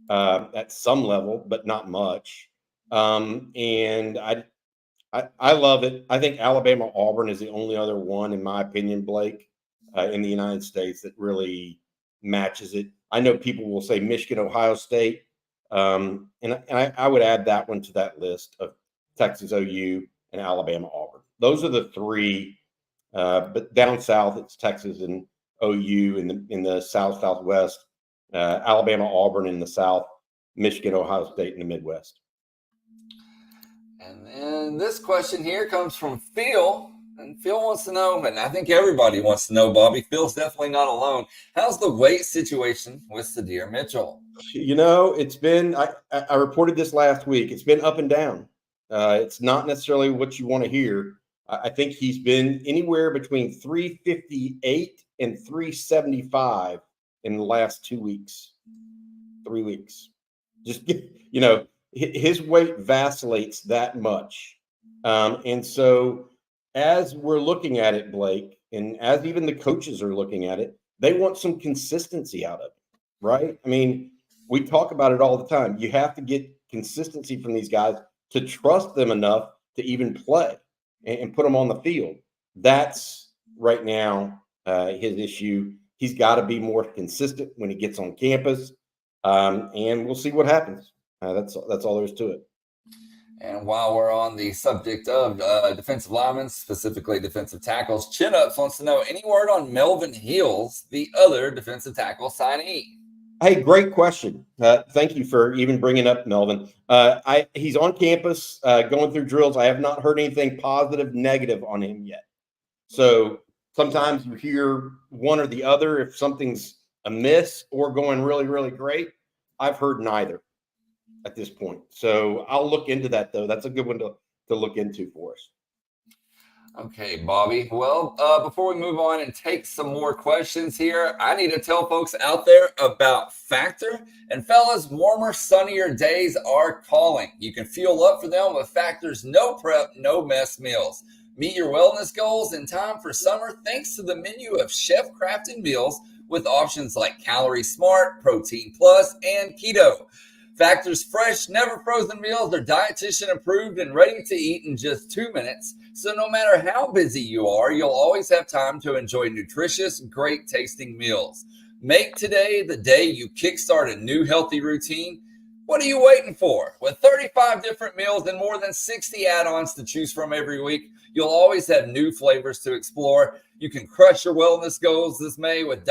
[SPEAKER 3] at some level, but not much. And I love it. I think Alabama-Auburn is the only other one, in my opinion, Blake, in the United States that really matches it. I know people will say Michigan-Ohio State. And I would add that one to that list of Texas OU and Alabama-Auburn. Those are the three. But down south, it's Texas and OU in the southwest, Alabama-Auburn in the south, Michigan-Ohio State in the Midwest.
[SPEAKER 1] And then this question here comes from Phil. And Phil wants to know, and I think everybody wants to know, Bobby. Phil's definitely not alone. How's the weight situation with Sadir Mitchell?
[SPEAKER 3] It's been, I reported this last week. It's been up and down. It's not necessarily what you want to hear. I think he's been anywhere between 358 and 375 in the last 2 weeks, 3 weeks. Just, his weight vacillates that much. And so as we're looking at it, Blake, and as even the coaches are looking at it, they want some consistency out of it, right? I mean, we talk about it all the time. You have to get consistency from these guys to trust them enough to even play and put them on the field. That's right now his issue. He's got to be more consistent when he gets on campus, and we'll see what happens. That's all there is to it.
[SPEAKER 1] And while we're on the subject of defensive linemen, specifically defensive tackles, Chin Ups wants to know any word on Melvin Hills, the other defensive tackle signee.
[SPEAKER 3] Hey, great question. Thank you for even bringing up Melvin. He's on campus going through drills. I have not heard anything positive, negative on him yet. So sometimes you hear one or the other if something's amiss or going really, really great. I've heard neither at this point. So I'll look into that, though. That's a good one to look into for us.
[SPEAKER 1] Okay, Bobby. Well, before we move on and take some more questions here, I need to tell folks out there about Factor. And fellas, warmer, sunnier days are calling. You can fuel up for them with Factor's no prep, no mess meals. Meet your wellness goals in time for summer thanks to the menu of chef-crafted meals with options like Calorie Smart, Protein Plus, and Keto. Factor's fresh, never frozen meals are dietitian approved and ready to eat in just 2 minutes. So no matter how busy you are, you'll always have time to enjoy nutritious, great tasting meals. Make today the day you kickstart a new healthy routine. What are you waiting for? With 35 different meals and more than 60 add-ons to choose from every week, you'll always have new flavors to explore. You can crush your wellness goals this June with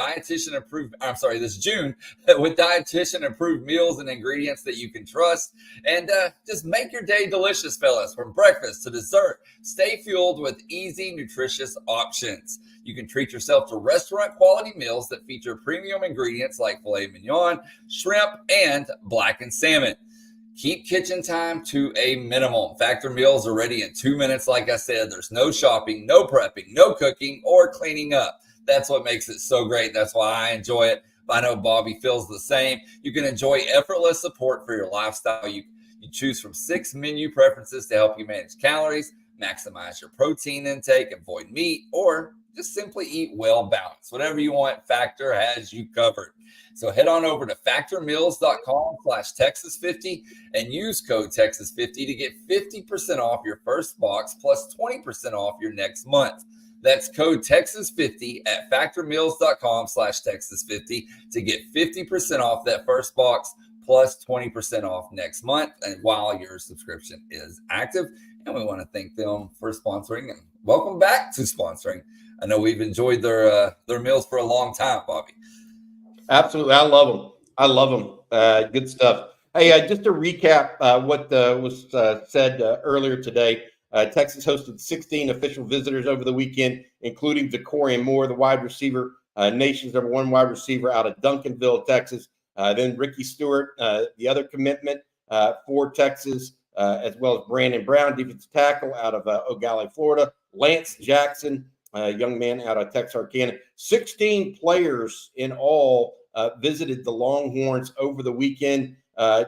[SPEAKER 1] dietitian approved meals and ingredients that you can trust. And just make your day delicious, fellas, from breakfast to dessert. Stay fueled with easy, nutritious options. You can treat yourself to restaurant quality meals that feature premium ingredients like filet mignon, shrimp, and blackened salmon. Keep kitchen time to a minimum. Factor meals are ready in 2 minutes. Like I said, there's no shopping, no prepping, no cooking, or cleaning up. That's what makes it so great. That's why I enjoy it. I know Bobby feels the same. You can enjoy effortless support for your lifestyle. You choose from 6 menu preferences to help you manage calories, maximize your protein intake, avoid meat, or just simply eat well balanced. Whatever you want, Factor has you covered. So head on over to factormeals.com/Texas50 and use code Texas50 to get 50% off your first box plus 20% off your next month. That's code Texas50 at factormeals.com/Texas50 to get 50% off that first box plus 20% off next month and while your subscription is active. And we want to thank them for sponsoring and welcome back to sponsoring. I know we've enjoyed their meals for a long time, Bobby.
[SPEAKER 3] Absolutely. I love them. Good stuff. Hey, just to recap what was said earlier today, Texas hosted 16 official visitors over the weekend, including Decorian Moore, the wide receiver, nation's #1 wide receiver out of Duncanville, Texas. Then Ricky Stewart, the other commitment for Texas, as well as Brandon Brown, defensive tackle out of O'Galley, Florida. Lance Jackson, a young man out of Texarkana. 16 players in all visited the Longhorns over the weekend. I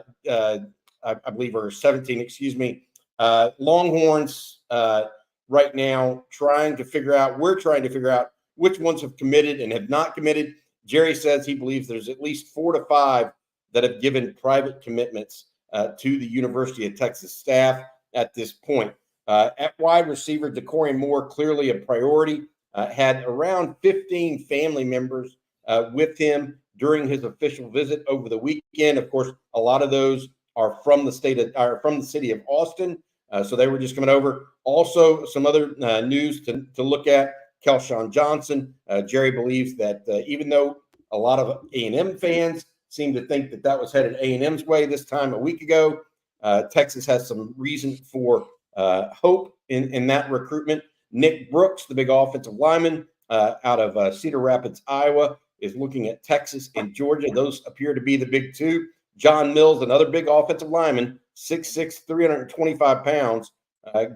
[SPEAKER 3] believe, or 17, excuse me. Longhorns right now we're trying to figure out which ones have committed and have not committed. Jerry says he believes there's at least 4 to 5 that have given private commitments to the University of Texas staff at this point. At wide receiver, Decorian Moore, clearly a priority, had around 15 family members with him during his official visit over the weekend. Of course, a lot of those are from the city of Austin, so they were just coming over. Also, some other news to look at: Kelon Johnson. Jerry believes that even though a lot of A&M fans seem to think that was headed A&M's way this time a week ago, Texas has some reason for hope in that recruitment. Nick Brooks, the big offensive lineman out of Cedar Rapids, Iowa, is looking at Texas and Georgia. Those appear to be the big two. John Mills, another big offensive lineman, 6'6", 325 pounds.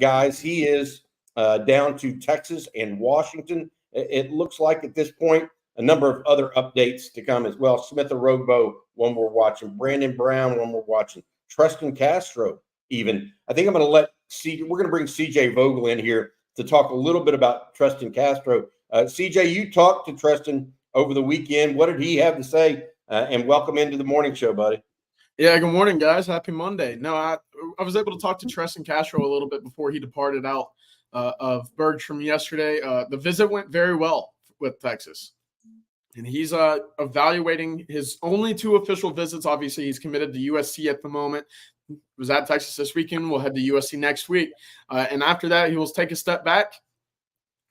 [SPEAKER 3] Guys, he is down to Texas and Washington. It looks like at this point a number of other updates to come as well. Smith Orogbo, one we're watching. Brandon Brown, one we're watching. Treston Castro, even. I think I'm going to we're going to bring CJ Vogel in here to talk a little bit about Treston Castro. CJ, you talked to Treston over the weekend. What did he have to say? And welcome into the morning show, buddy.
[SPEAKER 4] Yeah, good morning, guys. Happy Monday. No, I was able to talk to Treston Castro a little bit before he departed out of Bergstrom yesterday. The visit went very well with Texas. And he's evaluating his only 2 official visits. Obviously, he's committed to USC at the moment. He was at Texas this weekend. We'll head to USC next week. And after that, he will take a step back.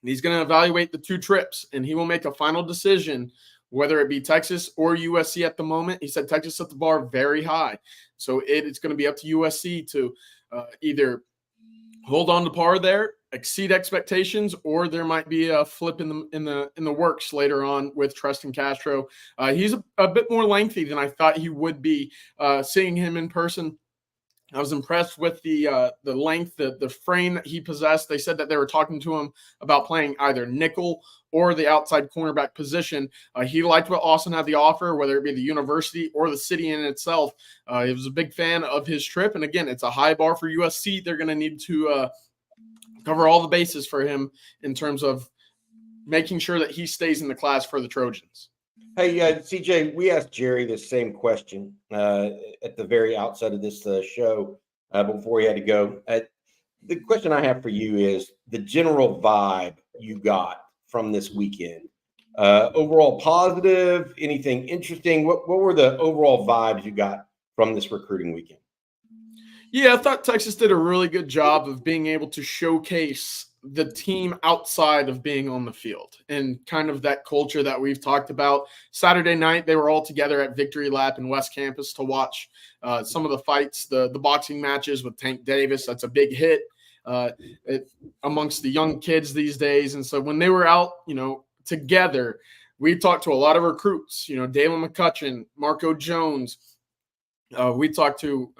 [SPEAKER 4] And he's going to evaluate the 2 trips. And he will make a final decision, whether it be Texas or USC at the moment. He said Texas set the bar very high. So it's going to be up to USC to either hold on to par there, exceed expectations, or there might be a flip in the works later on with Treston Castro. He's a bit more lengthy than I thought he would be. Seeing him in person, I was impressed with the length, the frame that he possessed. They said that they were talking to him about playing either nickel or the outside cornerback position. He liked what Austin had to offer, whether it be the university or the city in itself. He was a big fan of his trip. And again, it's a high bar for USC. They're going to need to cover all the bases for him in terms of making sure that he stays in the class for the Trojans.
[SPEAKER 3] Hey, CJ, we asked Jerry this same question at the very outset of this show before he had to go. The question I have for you is the general vibe you got from this weekend. Overall positive, anything interesting? What were the overall vibes you got from this recruiting weekend?
[SPEAKER 4] Yeah, I thought Texas did a really good job of being able to showcase the team outside of being on the field and kind of that culture that we've talked about. Saturday night, they were all together at Victory Lap in West Campus to watch some of the fights, the boxing matches with Tank Davis. That's a big hit amongst the young kids these days. And so when they were out, together, we talked to a lot of recruits, Dalen McCutcheon, Marco Jones. We talked to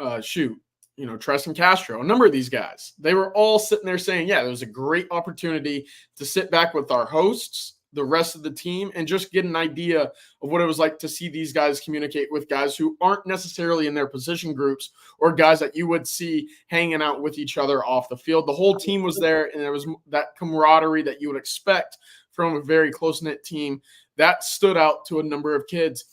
[SPEAKER 4] Treston Castro, a number of these guys. They were all sitting there saying, yeah, it was a great opportunity to sit back with our hosts, the rest of the team, and just get an idea of what it was like to see these guys communicate with guys who aren't necessarily in their position groups or guys that you would see hanging out with each other off the field. The whole team was there, and there was that camaraderie that you would expect from a very close-knit team. That stood out to a number of kids.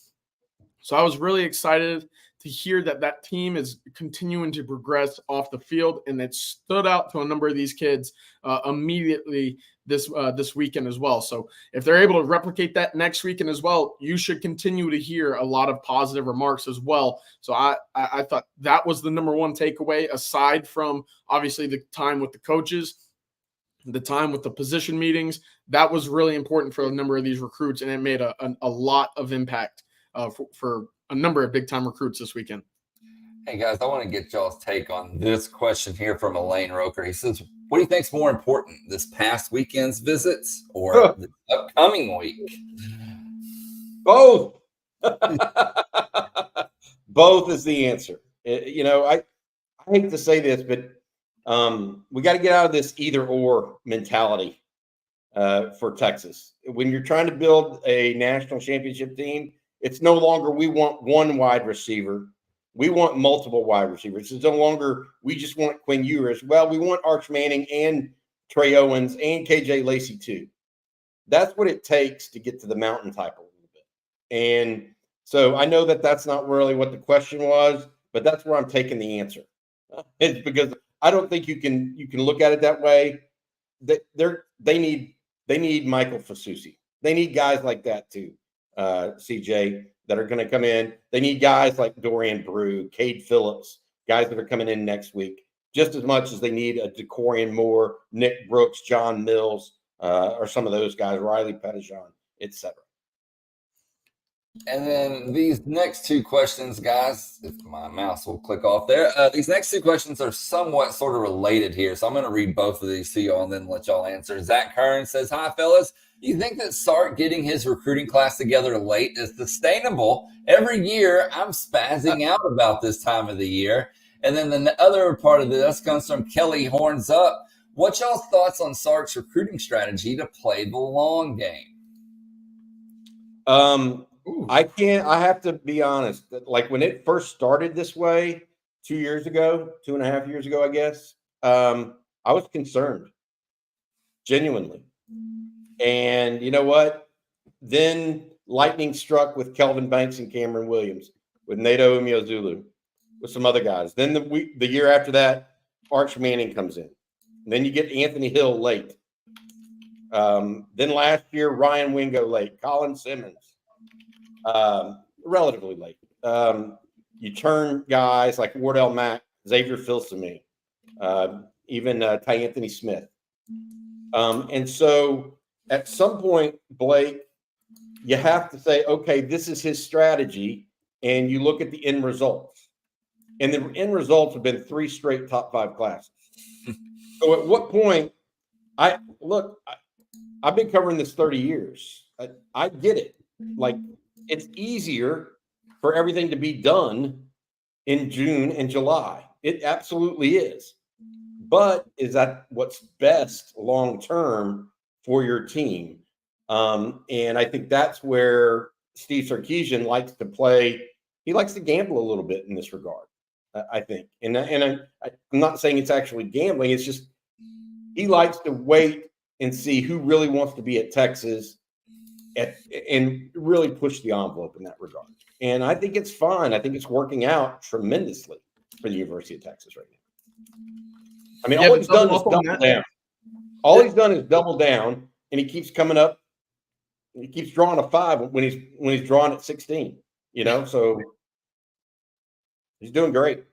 [SPEAKER 4] So I was really excited to hear that team is continuing to progress off the field, and it stood out to a number of these kids immediately this weekend as well. So if they're able to replicate that next weekend as well, you should continue to hear a lot of positive remarks as well. So I thought that was the number one takeaway, aside from obviously the time with the coaches, the time with the position meetings. That was really important for a number of these recruits, and it made a lot of impact for a number of big-time recruits this weekend.
[SPEAKER 1] Hey, guys, I want to get y'all's take on this question here from Elaine Roker. He says, what do you think is more important, this past weekend's visits or the upcoming week?
[SPEAKER 3] Both. Both is the answer. I hate to say this, but we got to get out of this either-or mentality for Texas. When you're trying to build a national championship team, it's no longer we want one wide receiver. We want multiple wide receivers. It's no longer we just want Quinn Ewers. Well, we want Arch Manning and Trey Owens and KJ Lacey too. That's what it takes to get to the mountain type a little bit. And so I know that that's not really what the question was, but that's where I'm taking the answer. It's because I don't think you can look at it that way. They need Michael Fasusi. They need guys like that too. CJ, that are going to come in. They need guys like Dorian Brew, Cade Phillips, guys that are coming in next week, just as much as they need a DeCorian Moore, Nick Brooks, John Mills, or some of those guys, Riley Pettijohn, etc.
[SPEAKER 1] And then these next 2 questions, guys, if my mouse will click off there, these next 2 questions are somewhat sort of related here. So I'm going to read both of these to y'all and then let y'all answer. Zach Kern says, hi, fellas. You think that Sark getting his recruiting class together late is sustainable? Every year, I'm spazzing out about this time of the year. And then the other part of this comes from Kelly Horns Up. What's y'all's thoughts on Sark's recruiting strategy to play the long game?
[SPEAKER 4] Ooh.
[SPEAKER 3] I have to be honest. Like when it first started this way 2 years ago, 2.5 years ago, I guess, I was concerned, genuinely. And you know what? Then lightning struck with Kelvin Banks and Cameron Williams, with Nato Umeozulu, with some other guys. Then the year after that, Arch Manning comes in. And then you get Anthony Hill late. Then last year, Ryan Wingo late, Colin Simmons, relatively late. You turn guys like Wardell Mack, Xavier Filsaime, even Ty Anthony Smith. And so at some point, Blake, you have to say, okay, this is his strategy. And you look at the end results. And the end results have been 3 straight top 5 classes. So at what point, I've been covering this 30 years. I get it. Like, it's easier for everything to be done in June and July. It absolutely is. But is that what's best long term for your team? And I think that's where Steve Sarkisian likes to play. He likes to gamble a little bit in this regard, I think. And I'm not saying it's actually gambling. It's just he likes to wait and see who really wants to be at Texas and really push the envelope in that regard. And I think it's fine. I think it's working out tremendously for the University of Texas right now. I mean, all he's done is double down. All he's done is double down, and he keeps coming up. He keeps drawing a 5 when he's drawing at 16. You know, so he's doing great.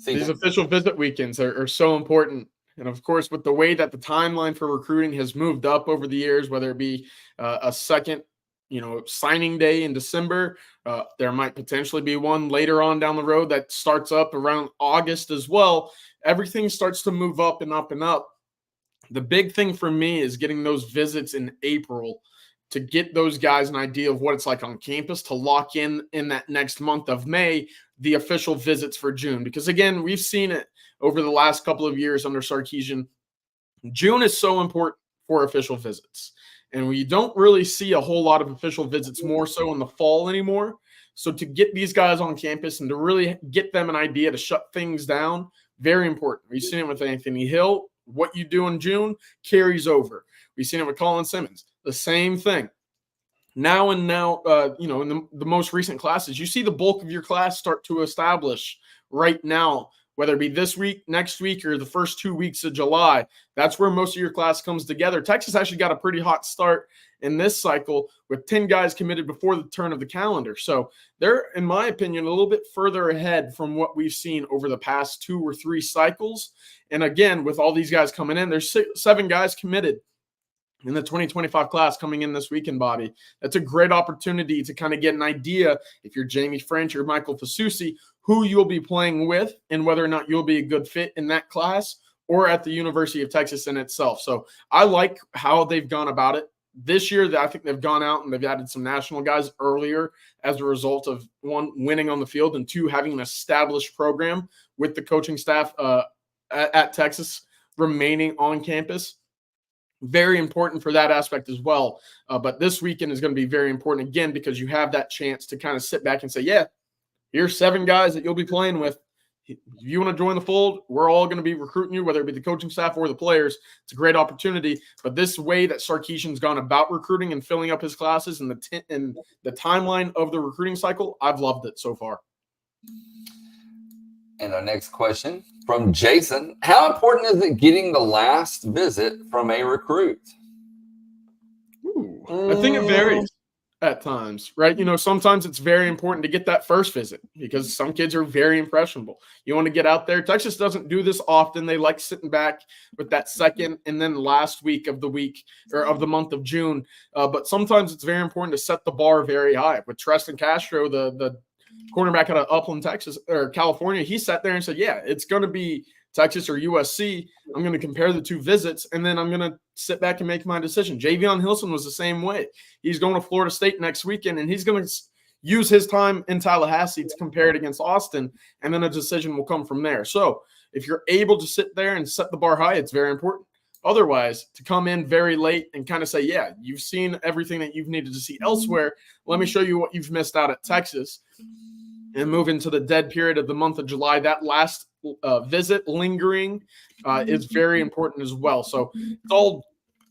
[SPEAKER 4] These official visit weekends are so important. And of course, with the way that the timeline for recruiting has moved up over the years, whether it be a second, signing day in December, there might potentially be one later on down the road that starts up around August as well. Everything starts to move up and up and up. The big thing for me is getting those visits in April to get those guys an idea of what it's like on campus, to lock in that next month of May, the official visits for June. Because again, we've seen it over the last couple of years under Sarkisian. June is so important for official visits. And we don't really see a whole lot of official visits, more so in the fall anymore. So to get these guys on campus and to really get them an idea to shut things down, very important. We've seen it with Anthony Hill. What you do in June carries over. We've seen it with Colin Simmons. The same thing. Now, in the most recent classes, you see the bulk of your class start to establish right now, whether it be this week, next week, or the first 2 weeks of July. That's where most of your class comes together. Texas actually got a pretty hot start in this cycle with 10 guys committed before the turn of the calendar. So they're, in my opinion, a little bit further ahead from what we've seen over the past 2 or 3 cycles. And again, with all these guys coming in, there's 7 guys committed in the 2025 class coming in this weekend, Bobby. That's a great opportunity to kind of get an idea, if you're Jamie French or Michael Fasusi, who you'll be playing with and whether or not you'll be a good fit in that class or at the University of Texas in itself. So I like how they've gone about it. This year, I think they've gone out and they've added some national guys earlier as a result of, 1, winning on the field, and 2, having an established program with the coaching staff at Texas remaining on campus. Very important for that aspect as well. But this weekend is going to be very important again because you have that chance to kind of sit back and say, yeah, here's 7 guys that you'll be playing with. If you want to join the fold, we're all going to be recruiting you, whether it be the coaching staff or the players. It's a great opportunity. But this way that Sarkisian's gone about recruiting and filling up his classes and the timeline of the recruiting cycle, I've loved it so far.
[SPEAKER 1] And our next question from Jason: how important is it getting the last visit from a recruit?
[SPEAKER 4] I think it varies at times, right? Sometimes it's very important to get that first visit because some kids are very impressionable. You want to get out there. Texas doesn't do this often. They like sitting back with that second and then last week of the week or of the month of June. But sometimes it's very important to set the bar very high. With Treston Castro, the cornerback out of Upland, Texas, or California, he sat there and said, yeah, it's going to be Texas or USC. I'm going to compare the 2 visits, and then I'm going to sit back and make my decision. Javion Hilson was the same way. He's going to Florida State next weekend, and he's going to use his time in Tallahassee to compare it against Austin, and then a decision will come from there. So if you're able to sit there and set the bar high, it's very important. Otherwise, to come in very late and kind of say, yeah, you've seen everything that you've needed to see elsewhere. Let me show you what you've missed out at Texas, and move into the dead period of the month of July. That last visit lingering is very important as well. So it's all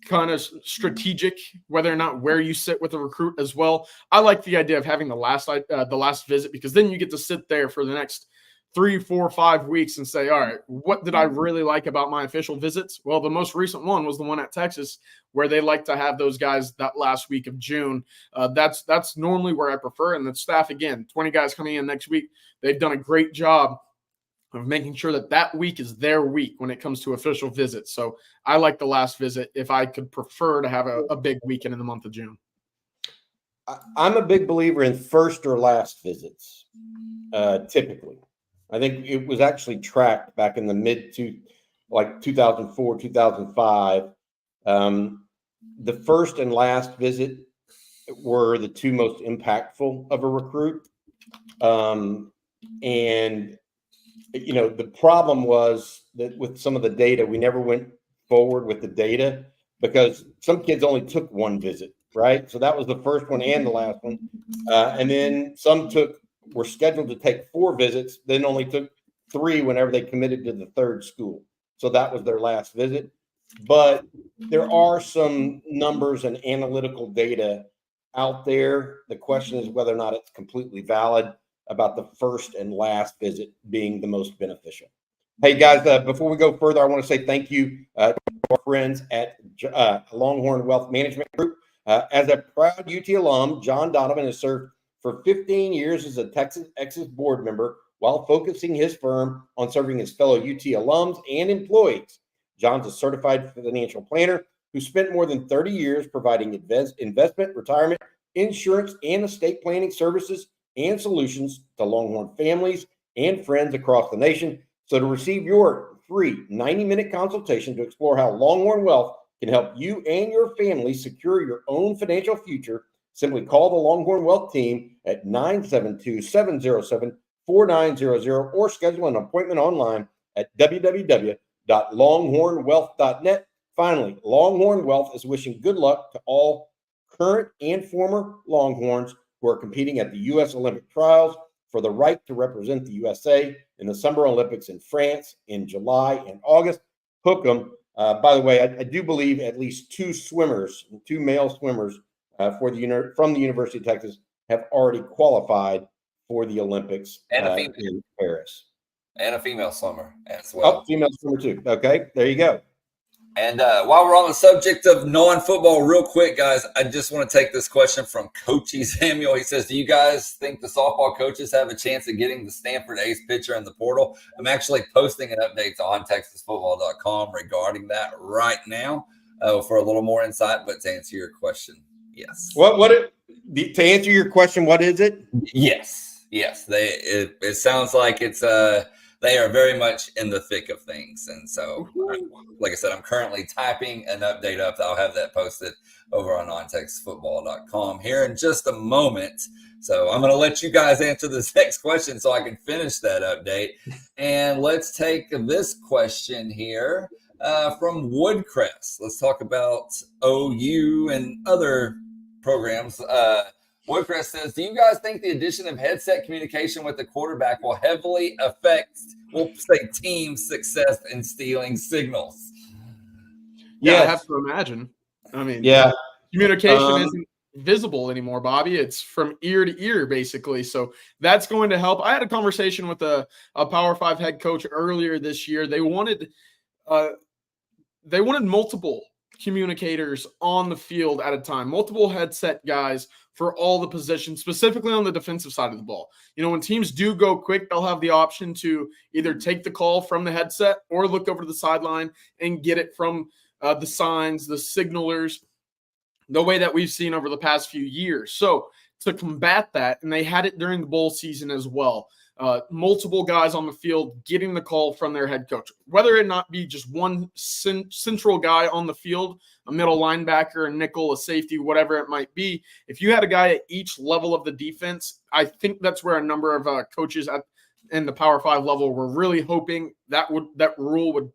[SPEAKER 4] kind of strategic, whether or not where you sit with a recruit as well. I like the idea of having the last visit, because then you get to sit there for the next 3, 4, 5 weeks and say, all right, what did I really like about my official visits? Well, the most recent one was the one at Texas, where they like to have those guys that last week of June. That's normally where I prefer. And the staff, again, 20 guys coming in next week, they've done a great job of making sure that week is their week when it comes to official visits. So I like the last visit if I could prefer to have a big weekend in the month of June.
[SPEAKER 3] I'm a big believer in first or last visits, typically. I think it was actually tracked back in the like 2004, 2005. The first and last visit were the two most impactful of a recruit. And, the problem was that with some of the data, we never went forward with the data because some kids only took one visit, right? So that was the first one and the last one. And then some were scheduled to take 4 visits, then only took 3 whenever they committed to the third school. So that was their last visit. But there are some numbers and analytical data out there. The question is whether or not it's completely valid about the first and last visit being the most beneficial. Hey, guys, before we go further, I want to say thank you to our friends at Longhorn Wealth Management Group. As a proud UT alum, John Donovan has served for 15 years as a Texas Exes board member while focusing his firm on serving his fellow UT alums and employees. John's a certified financial planner who spent more than 30 years providing investment, retirement, insurance, and estate planning services and solutions to Longhorn families and friends across the nation. So to receive your free 90-minute consultation to explore how Longhorn Wealth can help you and your family secure your own financial future, simply call the Longhorn Wealth team at 972-707-4900 or schedule an appointment online at www.longhornwealth.net. Finally, Longhorn Wealth is wishing good luck to all current and former Longhorns who are competing at the U.S. Olympic trials for the right to represent the USA in the Summer Olympics in France in July and August. Hook 'em. By the way, I do believe at least 2 male swimmers from the University of Texas have already qualified for the Olympics in Paris.
[SPEAKER 1] And a female swimmer as well.
[SPEAKER 3] Oh, female swimmer too. Okay, there you go.
[SPEAKER 1] And while we're on the subject of non-football, real quick, guys, I just want to take this question from Coachy Samuel. He says, do you guys think the softball coaches have a chance of getting the Stanford Ace pitcher in the portal? I'm actually posting an update on TexasFootball.com regarding that right now for a little more insight. But to answer your question, yes.
[SPEAKER 3] To answer your question, what is it?
[SPEAKER 1] Yes. It sounds like it's they are very much in the thick of things. And so, like I said, I'm currently typing an update up. I'll have that posted over on TexasFootball.com here in just a moment. So I'm going to let you guys answer this next question so I can finish that update. And let's take this question here from Woodcrest. Let's talk about OU and other programs. Woodcrest says, do you guys think the addition of headset communication with the quarterback will heavily affect, team success in stealing signals?
[SPEAKER 4] Yeah, I have to imagine. I mean, communication isn't visible anymore, Bobby. It's from ear to ear, basically. So that's going to help. I had a conversation with a Power 5 head coach earlier this year. They wanted multiple communicators on the field at a time, multiple headset guys for all the positions, specifically on the defensive side of the ball. When teams do go quick, they'll have the option to either take the call from the headset or look over to the sideline and get it from the signs, the signalers, the way that we've seen over the past few years. So to combat that, and they had it during the bowl season as well, multiple guys on the field getting the call from their head coach, whether it not be just one central guy on the field, a middle linebacker, a nickel, a safety, whatever it might be. If you had a guy at each level of the defense, I think that's where a number of coaches in the Power 5 level were really hoping that rule would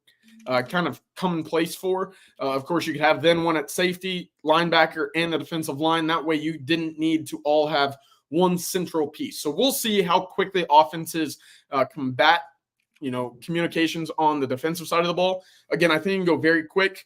[SPEAKER 4] kind of commonplace for. Of course, you could have then one at safety, linebacker, and the defensive line. That way you didn't need to all have one central piece. So we'll see how quickly offenses combat, communications on the defensive side of the ball. Again, I think you can go very quick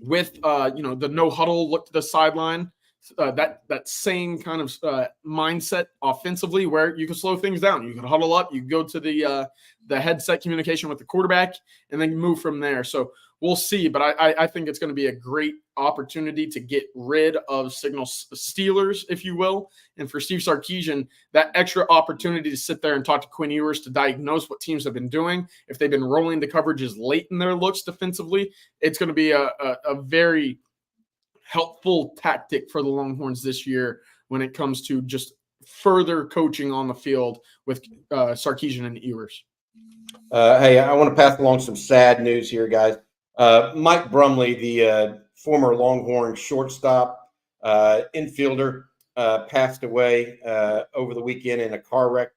[SPEAKER 4] with, the no huddle, look to the sideline, that same kind of mindset offensively where you can slow things down. You can huddle up, you go to the headset communication with the quarterback, and then move from there. So we'll see, but I think it's going to be a great opportunity to get rid of signal stealers, if you will. And for Steve Sarkisian, that extra opportunity to sit there and talk to Quinn Ewers to diagnose what teams have been doing. If they've been rolling the coverages late in their looks defensively, it's going to be a very helpful tactic for the Longhorns this year when it comes to just further coaching on the field with Sarkisian and Ewers.
[SPEAKER 3] Hey, I want to pass along some sad news here, guys. Mike Brumley, the former Longhorn shortstop, infielder, passed away over the weekend in a car wreck.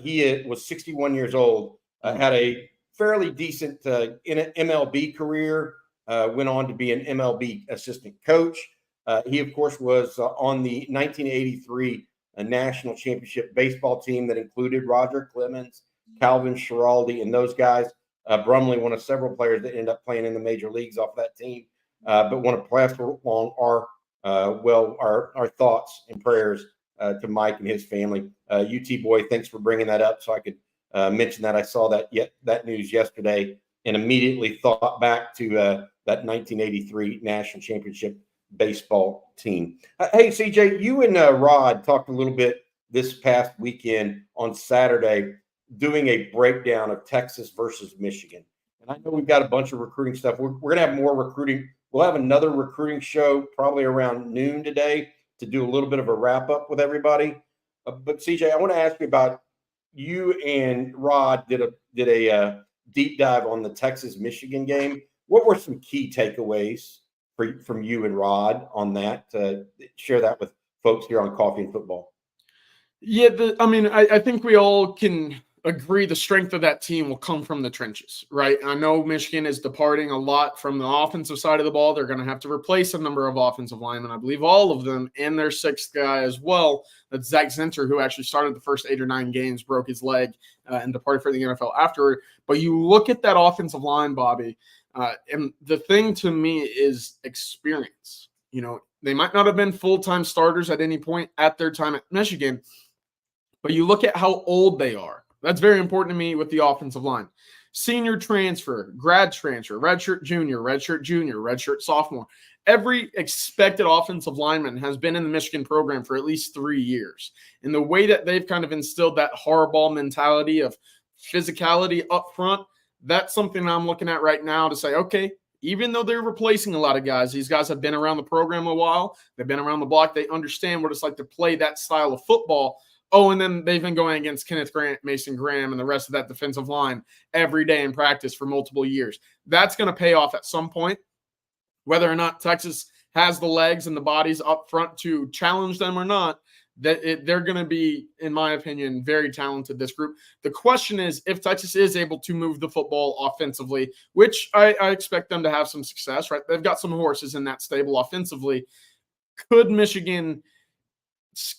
[SPEAKER 3] He was 61 years old, had a fairly decent MLB career, went on to be an MLB assistant coach. He, of course, was on the 1983 national championship baseball team that included Roger Clemens, Calvin Schiraldi, and those guys. Brumley, one of several players that ended up playing in the major leagues off that team, but want to pass along our thoughts and prayers to Mike and his family. UT boy, thanks for bringing that up so I could mention that. I saw that news yesterday and immediately thought back to that 1983 national championship baseball team. Hey, CJ, you and Rod talked a little bit this past weekend on Saturday doing a breakdown of Texas versus Michigan. And I know we've got a bunch of recruiting stuff. We're going to have more recruiting. We'll have another recruiting show probably around noon today to do a little bit of a wrap up with everybody. But CJ, I want to ask you about you and Rod did a deep dive on the Texas-Michigan game. What were some key takeaways from you and Rod on that? Share that with folks here on Coffee and Football.
[SPEAKER 4] Yeah, I think we all can agree the strength of that team will come from the trenches, right? I know Michigan is departing a lot from the offensive side of the ball. They're going to have to replace a number of offensive linemen, I believe all of them, and their sixth guy as well. That's Zach Zinter, who actually started the first 8 or 9 games, broke his leg, and departed for the NFL afterward. But you look at that offensive line, Bobby, and the thing to me is experience. They might not have been full-time starters at any point at their time at Michigan, but you look at how old they are. That's very important to me with the offensive line. Senior transfer, grad transfer, redshirt junior, redshirt sophomore. Every expected offensive lineman has been in the Michigan program for at least 3 years. And the way that they've kind of instilled that hardball mentality of physicality up front, that's something I'm looking at right now to say, okay, even though they're replacing a lot of guys, these guys have been around the program a while. They've been around the block. They understand what it's like to play that style of football. Oh, and then they've been going against Kenneth Grant, Mason Graham, and the rest of that defensive line every day in practice for multiple years. That's going to pay off at some point. Whether or not Texas has the legs and the bodies up front to challenge them or not, they're going to be, in my opinion, very talented, this group. The question is, if Texas is able to move the football offensively, which I expect them to have some success, right? They've got some horses in that stable offensively. Could Michigan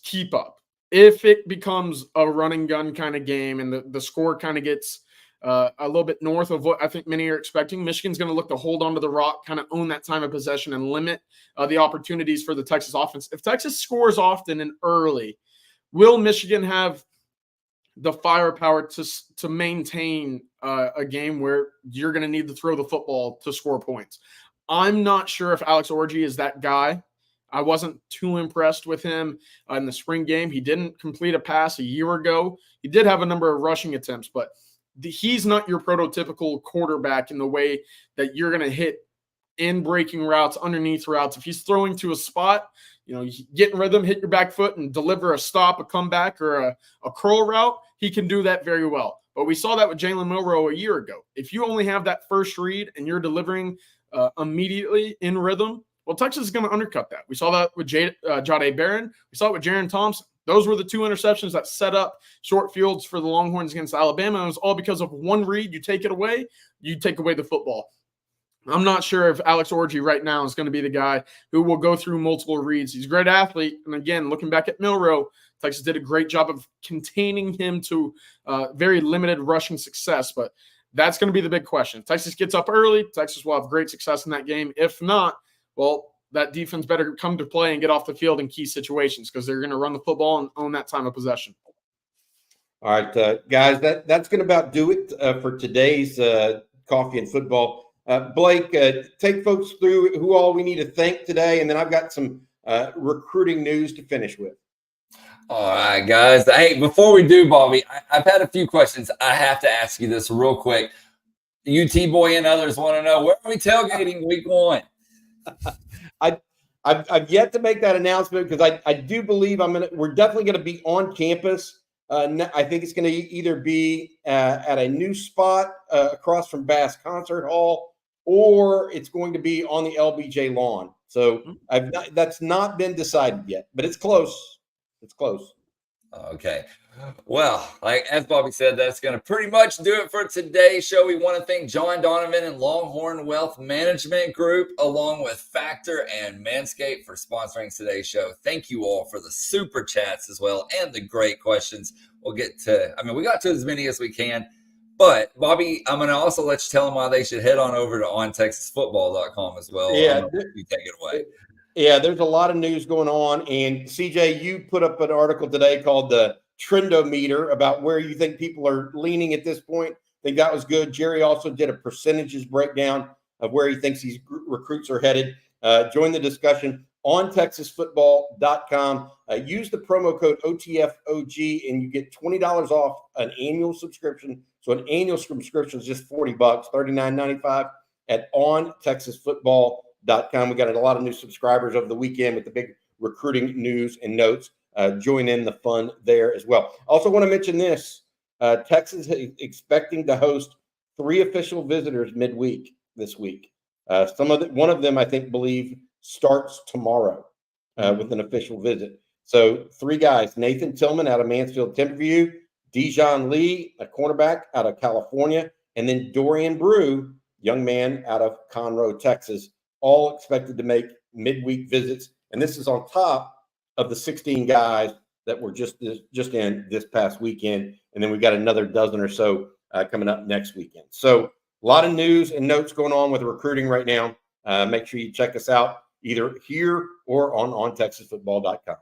[SPEAKER 4] keep up? If it becomes a running gun kind of game and the score kind of gets a little bit north of what I think many are expecting, Michigan's going to look to hold onto the rock, kind of own that time of possession and limit the opportunities for the Texas offense. If Texas scores often and early, will Michigan have the firepower to maintain a game where you're going to need to throw the football to score points? I'm not sure if Alex Orji is that guy. I wasn't too impressed with him in the spring game. He didn't complete a pass a year ago. He did have a number of rushing attempts, but he's not your prototypical quarterback in the way that you're going to hit in breaking routes, underneath routes. If he's throwing to a spot, you get in rhythm, hit your back foot, and deliver a stop, a comeback, or a curl route, he can do that very well. But we saw that with Jalen Milroe a year ago. If you only have that first read and you're delivering immediately in rhythm, well, Texas is going to undercut that. We saw that with Jahdae Barron. We saw it with Jaron Thompson. Those were the 2 interceptions that set up short fields for the Longhorns against Alabama. It was all because of one read. You take it away, you take away the football. I'm not sure if Alex Orji right now is going to be the guy who will go through multiple reads. He's a great athlete. And again, looking back at Milroe, Texas did a great job of containing him to very limited rushing success. But that's going to be the big question. Texas gets up early. Texas will have great success in that game. If not, well, that defense better come to play and get off the field in key situations because they're going to run the football and own that time of possession.
[SPEAKER 3] All right, guys, that's going to about do it for today's Coffee and Football. Blake, take folks through who all we need to thank today, and then I've got some recruiting news to finish with.
[SPEAKER 1] All right, guys. Hey, before we do, Bobby, I've had a few questions. I have to ask you this real quick. UT Boy and others want to know, where are we tailgating week 1?
[SPEAKER 3] I've yet to make that announcement because I do believe we're definitely going to be on campus. I think it's going to either be at a new spot across from Bass Concert Hall, or it's going to be on the LBJ lawn. So that's not been decided yet, but it's close. It's close.
[SPEAKER 1] Okay. Well, as Bobby said, that's going to pretty much do it for today's show. We want to thank John Donovan and Longhorn Wealth Management Group, along with Factor and Manscaped, for sponsoring today's show. Thank you all for the super chats as well and the great questions. We got to as many as we can. But, Bobby, I'm going to also let you tell them why they should head on over to ontexasfootball.com as well.
[SPEAKER 3] Yeah.
[SPEAKER 1] You take it away.
[SPEAKER 3] Yeah, there's a lot of news going on. And, CJ, you put up an article today called the Trendometer about where you think people are leaning at this point. I think that was good. Jerry also did a percentages breakdown of where he thinks these recruits are headed. Join the discussion on TexasFootball.com. Use the promo code OTFOG and you get $20 off an annual subscription. So an annual subscription is just $40, $39.95 at OnTexasFootball.com. We got a lot of new subscribers over the weekend with the big recruiting news and notes. Join in the fun there as well. Also want to mention this. Texas is expecting to host 3 official visitors midweek this week. One of them, I believe, starts tomorrow with an official visit. So 3 guys: Nathan Tillman out of Mansfield Timberview, Dijon Lee, a cornerback out of California, and then Dorian Brew, young man out of Conroe, Texas, all expected to make midweek visits. And this is on top of the 16 guys that were just in this past weekend. And then we got another dozen or so coming up next weekend. So a lot of news and notes going on with recruiting right now. Make sure you check us out either here or on TexasFootball.com.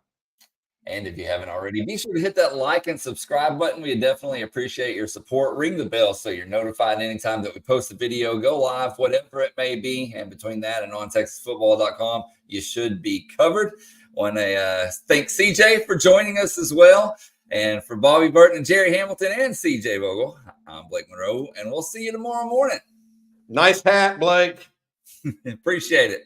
[SPEAKER 1] And if you haven't already, be sure to hit that like and subscribe button. We definitely appreciate your support. Ring the bell so you're notified anytime that we post a video, go live, whatever it may be. And between that and on TexasFootball.com, you should be covered. Want to thank CJ for joining us as well. And for Bobby Burton and Jerry Hamilton and CJ Vogel, I'm Blake Monroe, and we'll see you tomorrow morning.
[SPEAKER 3] Nice hat, Blake.
[SPEAKER 1] Appreciate it.